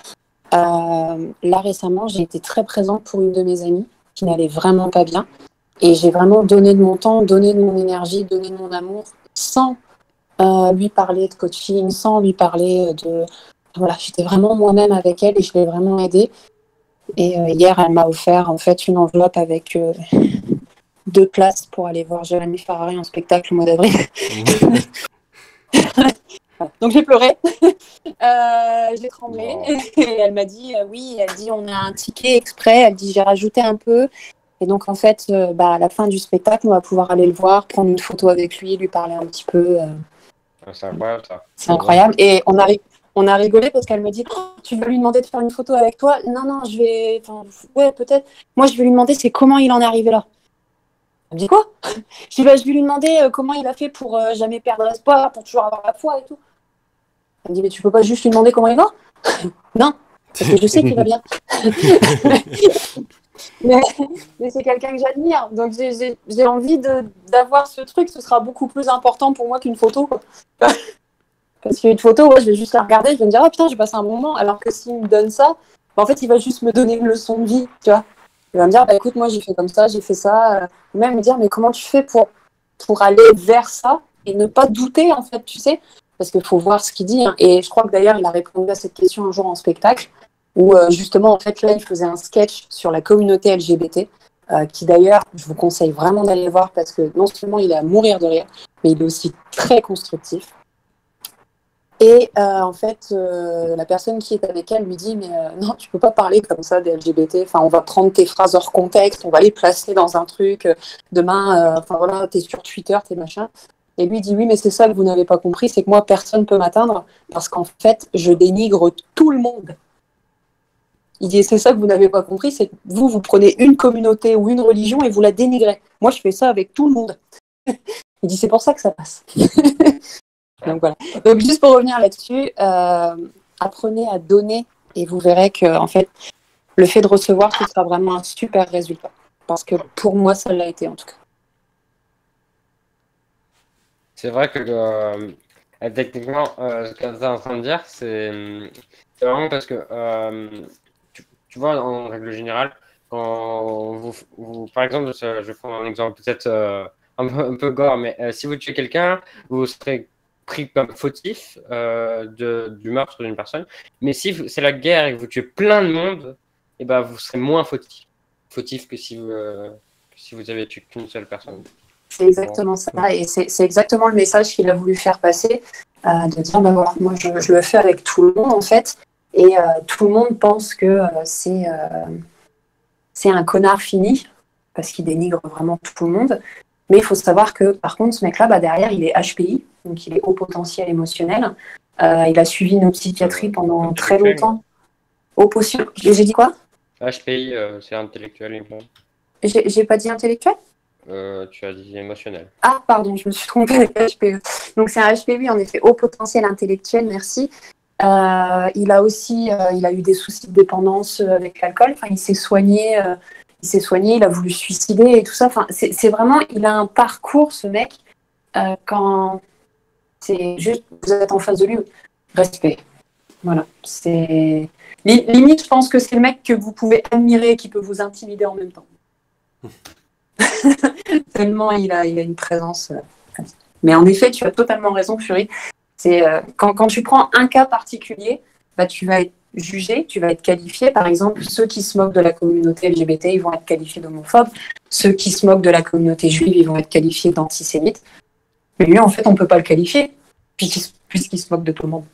Là, récemment, j'ai été très présente pour une de mes amies qui n'allait vraiment pas bien. Et j'ai vraiment donné de mon temps, donné de mon énergie, donné de mon amour, sans lui parler de coaching, sans lui parler de... Voilà, j'étais vraiment moi-même avec elle et je l'ai vraiment aidée. Et hier, elle m'a offert en fait une enveloppe avec 2 places pour aller voir Jérémy Ferrari en spectacle au mois d'avril. Donc j'ai pleuré, j'ai tremblé et elle m'a dit oui, elle dit on a un ticket exprès, elle dit j'ai rajouté un peu et donc en fait à la fin du spectacle on va pouvoir aller le voir, prendre une photo avec lui, lui parler un petit peu. C'est incroyable ça. C'est incroyable et on arrive On a rigolé parce qu'elle me dit oh, tu vas lui demander de faire une photo avec toi? Non, non, je vais. Enfin, ouais, peut-être. Moi, je vais lui demander c'est comment il en est arrivé là. Elle me dit quoi? Je dis bah, je vais lui demander comment il a fait pour jamais perdre espoir, pour toujours avoir la foi et tout. Elle me dit mais tu peux pas juste lui demander comment il va? Non, parce que je sais qu'il va bien. mais c'est quelqu'un que j'admire. Donc j'ai envie d'avoir ce truc. Ce sera beaucoup plus important pour moi qu'une photo, quoi. Parce qu'une photo, ouais, je vais juste la regarder, je vais me dire, oh putain, j'ai passé un bon moment. Alors que s'il me donne ça, bah, en fait, il va juste me donner une leçon de vie, tu vois. Il va me dire, bah écoute, moi, j'ai fait comme ça, j'ai fait ça. Même me dire, mais comment tu fais pour aller vers ça et ne pas douter, en fait, tu sais. Parce qu'il faut voir ce qu'il dit. Hein. Et je crois que d'ailleurs, il a répondu à cette question un jour en spectacle, où justement, en fait, là, il faisait un sketch sur la communauté LGBT, qui d'ailleurs, je vous conseille vraiment d'aller le voir, parce que non seulement il est à mourir de rire, mais il est aussi très constructif. Et en fait, la personne qui est avec elle lui dit mais non, tu peux pas parler comme ça des LGBT. Enfin, on va prendre tes phrases hors contexte, on va les placer dans un truc. Demain, enfin voilà, t'es sur Twitter, t'es machin. Et lui dit oui, mais c'est ça que vous n'avez pas compris, c'est que moi, personne peut m'atteindre parce qu'en fait, je dénigre tout le monde. Il dit c'est ça que vous n'avez pas compris, c'est que vous prenez une communauté ou une religion et vous la dénigrez. Moi, je fais ça avec tout le monde. Il dit c'est pour ça que ça passe. Donc voilà. Donc juste pour revenir là-dessus, apprenez à donner et vous verrez que en fait, le fait de recevoir, ce sera vraiment un super résultat. Parce que pour moi, ça l'a été en tout cas. C'est vrai que techniquement, ce que tu es en train de dire, c'est vraiment parce que tu vois, en règle générale, quand par exemple, je vais prendre un exemple peut-être un peu gore, mais si vous tuez quelqu'un, vous serez pris comme fautif du meurtre d'une personne. Mais si c'est la guerre et que vous tuez plein de monde, et ben, vous serez moins fautif que si vous avez tué qu'une seule personne. C'est exactement ça, et c'est exactement le message qu'il a voulu faire passer, de dire, ben voilà, moi je le fais avec tout le monde en fait, et tout le monde pense que c'est un connard fini, parce qu'il dénigre vraiment tout le monde, mais il faut savoir que par contre ce mec-là, bah, derrière il est HPI, donc il est haut potentiel émotionnel, il a suivi nos psychiatries pendant très longtemps. J'ai dit quoi? HPI, c'est intellectuel. J'ai pas dit intellectuel? Tu as dit émotionnel. Ah, pardon, je me suis trompée avec HPE. Donc, c'est un HPI, en effet, haut potentiel intellectuel, merci. Il a eu des soucis de dépendance avec l'alcool. Enfin, il s'est soigné, il a voulu se suicider et tout ça. Enfin, c'est vraiment, il a un parcours, ce mec, quand c'est juste, vous êtes en face de lui, respect. Voilà. C'est limite, je pense que c'est le mec que vous pouvez admirer et qui peut vous intimider en même temps. Tellement il a une présence. Mais en effet, tu as totalement raison, Fury. C'est quand tu prends un cas particulier, bah, tu vas être jugé, tu vas être qualifié. Par exemple, ceux qui se moquent de la communauté LGBT, ils vont être qualifiés d'homophobes. Ceux qui se moquent de la communauté juive, ils vont être qualifiés d'antisémites. Mais lui, en fait, on ne peut pas le qualifier, puisqu'il se moque de tout le monde.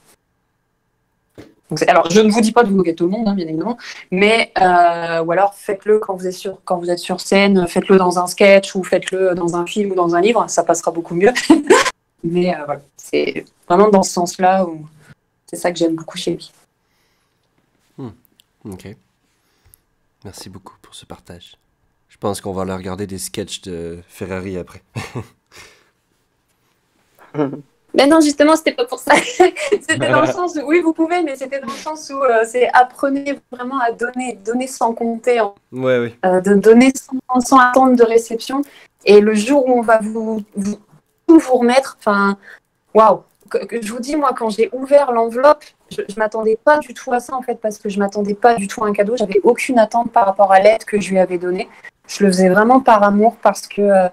Donc, alors, je ne vous dis pas de vous moquer de tout le monde, hein, bien évidemment, mais ou alors faites-le quand vous êtes sur scène, faites-le dans un sketch ou faites-le dans un film ou dans un livre, ça passera beaucoup mieux. Mais voilà, c'est vraiment dans ce sens-là où c'est ça que j'aime beaucoup chez lui. Ok. Merci beaucoup pour ce partage. Je pense qu'on va aller regarder des sketchs de Ferrari après. Mais non, justement, c'était pas pour ça. C'était dans le sens où, oui, vous pouvez, mais c'était dans le sens où c'est apprenez vraiment à donner sans compter, ouais. De donner sans attendre de réception. Et le jour où on va tout vous remettre, enfin, waouh. Je vous dis, moi, quand j'ai ouvert l'enveloppe, je m'attendais pas du tout à ça, en fait, parce que je m'attendais pas du tout à un cadeau. J'avais aucune attente par rapport à l'aide que je lui avais donnée. Je le faisais vraiment par amour, parce que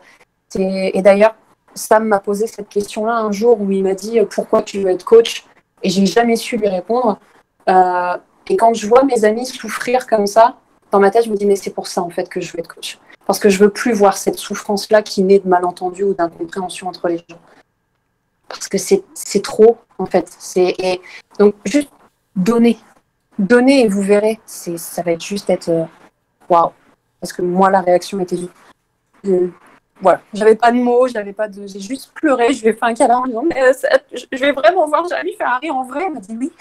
et d'ailleurs, Sam m'a posé cette question-là un jour où il m'a dit pourquoi tu veux être coach, et j'ai jamais su lui répondre. Et quand je vois mes amis souffrir comme ça, dans ma tête, je me dis mais c'est pour ça en fait que je veux être coach, parce que je veux plus voir cette souffrance-là qui naît de malentendus ou d'incompréhension entre les gens, parce que c'est trop en fait. Et donc juste donner et vous verrez, ça va être juste être waouh, parce que moi la réaction était voilà, j'avais pas de mots, j'ai juste pleuré, je lui ai fait un câlin en disant mais je vais vraiment voir Jérémy Ferrari en vrai. Elle m'a dit oui.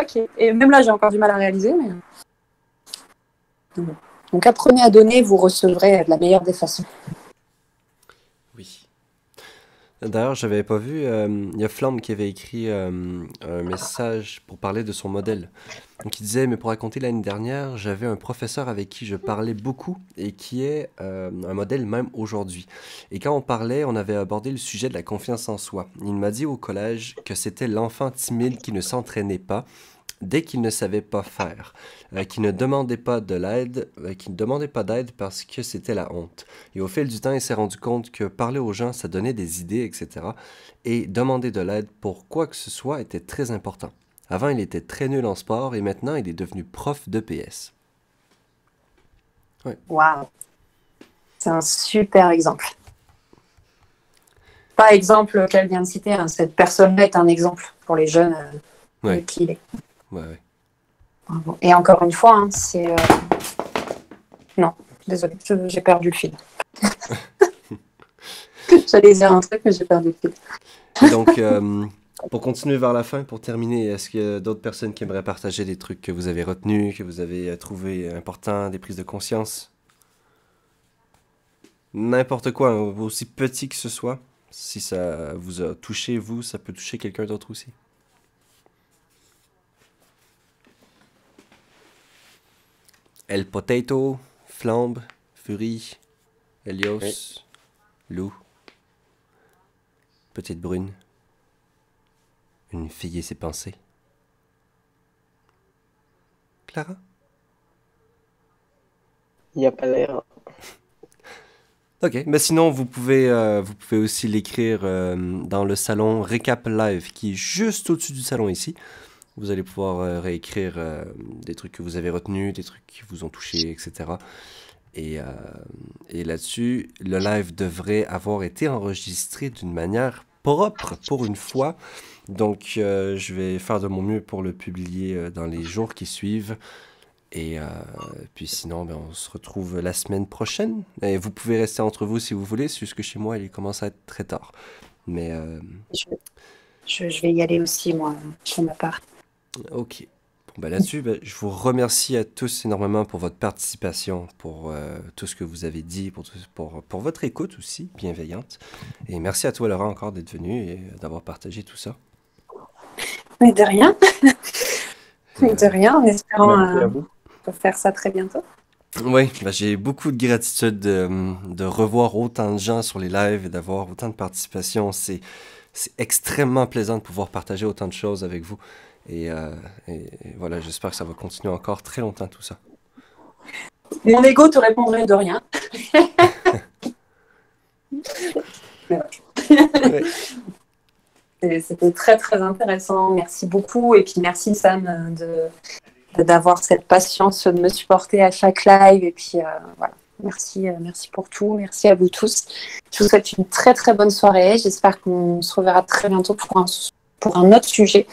Ok. Et même là, j'ai encore du mal à réaliser. Mais... Donc apprenez à donner, vous recevrez de la meilleure des façons. Oui. D'ailleurs, j'avais pas vu, il y a Flamme qui avait écrit un message pour parler de son modèle. Donc il disait, mais pour raconter l'année dernière, j'avais un professeur avec qui je parlais beaucoup et qui est un modèle même aujourd'hui. Et quand on parlait, on avait abordé le sujet de la confiance en soi. Il m'a dit au collège que c'était l'enfant timide qui ne s'entraînait pas dès qu'il ne savait pas faire, qui ne demandait pas de l'aide, qui ne demandait pas d'aide parce que c'était la honte. Et au fil du temps, il s'est rendu compte que parler aux gens, ça donnait des idées, etc. Et demander de l'aide pour quoi que ce soit était très important. Avant, il était très nul en sport et maintenant, il est devenu prof de PS. Ouais. Waouh! C'est un super exemple. Pas exemple qu'elle vient de citer, hein. Cette personne-là est un exemple pour les jeunes Ouais. qui il est. Ouais. Bravo. Et encore une fois, hein, c'est... Non, désolé, j'ai perdu le fil. J'allais dire un truc, mais j'ai perdu le fil. Et donc, pour continuer vers la fin, pour terminer, est-ce qu'il y a d'autres personnes qui aimeraient partager des trucs que vous avez retenus, que vous avez trouvé importants, des prises de conscience? N'importe quoi, hein, aussi petit que ce soit. Si ça vous a touché, vous, ça peut toucher quelqu'un d'autre aussi. El Potato, Flambe, Fury, Helios, Oui. Lou, Petite Brune, une fille et ses pensées. Clara? Il n'y a pas l'air. Ok, mais sinon vous pouvez aussi l'écrire dans le salon Récap Live qui est juste au-dessus du salon ici. Vous allez pouvoir réécrire des trucs que vous avez retenus, des trucs qui vous ont touché, etc. Et là-dessus, le live devrait avoir été enregistré d'une manière propre pour une fois. Donc, je vais faire de mon mieux pour le publier dans les jours qui suivent. Et puis sinon, ben, on se retrouve la semaine prochaine. Et vous pouvez rester entre vous si vous voulez, c'est juste que chez moi, il commence à être très tard. Mais, Je vais y aller aussi, moi, pour ma part. ok. Bon, ben là-dessus, ben, je vous remercie à tous énormément pour votre participation, pour tout ce que vous avez dit, pour votre écoute aussi, bienveillante. Et merci à toi, Laurent, encore d'être venu et d'avoir partagé tout ça. Mais de rien. Mais de rien, en espérant Merci à vous. faire ça très bientôt. Oui, ben, j'ai beaucoup de gratitude de revoir autant de gens sur les lives et d'avoir autant de participation. C'est extrêmement plaisant de pouvoir partager autant de choses avec vous. Et voilà, j'espère que ça va continuer encore très longtemps tout ça. Mon ego te répondrait de rien. Ouais. C'était très très intéressant. Merci beaucoup. Et puis merci Sam d'avoir cette patience de me supporter à chaque live. Et puis voilà. Merci pour tout. Merci à vous tous. Je vous souhaite une très très bonne soirée. J'espère qu'on se reverra très bientôt pour un autre sujet.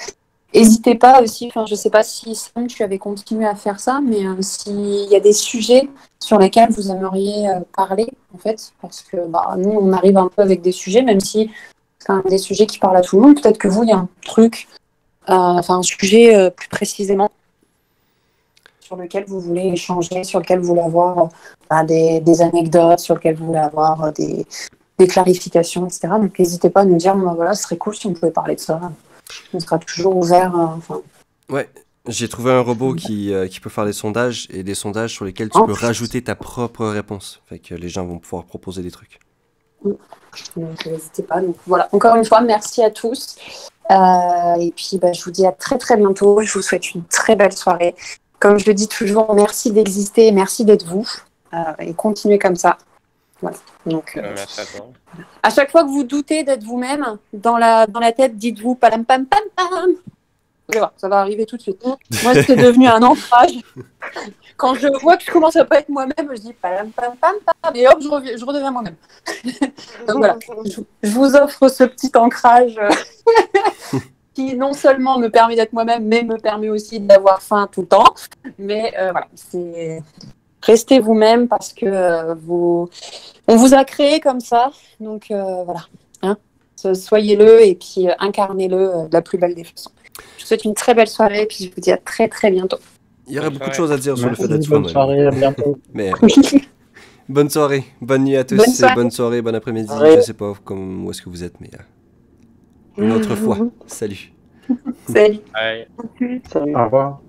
N'hésitez pas aussi, je ne sais pas si Sam, tu avais continué à faire ça, mais s'il y a des sujets sur lesquels vous aimeriez parler, en fait, parce que nous, on arrive un peu avec des sujets, même si c'est quand même des sujets qui parlent à tout le monde. Peut-être que vous, il y a un truc, un sujet plus précisément sur lequel vous voulez échanger, sur lequel vous voulez avoir des anecdotes, sur lequel vous voulez avoir des clarifications, etc. Donc n'hésitez pas à nous dire, voilà, ce serait cool si on pouvait parler de ça. On sera toujours ouvert. Ouais, j'ai trouvé un robot qui peut faire des sondages et des sondages sur lesquels tu peux rajouter ta propre réponse. Fait que les gens vont pouvoir proposer des trucs. Donc n'hésitez pas. Donc voilà, encore une fois, merci à tous. Et puis je vous dis à très très bientôt. Je vous souhaite une très belle soirée. Comme je le dis toujours, merci d'exister, merci d'être vous. Et continuez comme ça. Voilà. Donc, Merci à toi. à chaque fois que vous doutez d'être vous-même, dans la tête, dites-vous palam pam pam pam. Vous allez voir, ça va arriver tout de suite. Moi, c'est devenu un ancrage. Quand je vois que je commence à pas être moi-même, je dis palam pam pam pam, et hop, je redeviens moi-même. Donc voilà, je vous offre ce petit ancrage qui non seulement me permet d'être moi-même, mais me permet aussi d'avoir faim tout le temps. Mais voilà, restez vous-même parce que on vous a créé comme ça. Donc voilà, hein, soyez-le et puis incarnez-le de la plus belle des façons. Je vous souhaite une très belle soirée et puis je vous dis à très très bientôt. Il y aurait beaucoup de choses à dire sur le fait Merci, d'être bonne soi-même. soirée, à bientôt. Mais bonne soirée, bonne nuit à tous, Bonne soirée. bonne soirée, bon après-midi. Ouais. Je sais pas où est-ce que vous êtes, mais une autre fois. Salut. Salut. Ouais. Salut. Au revoir.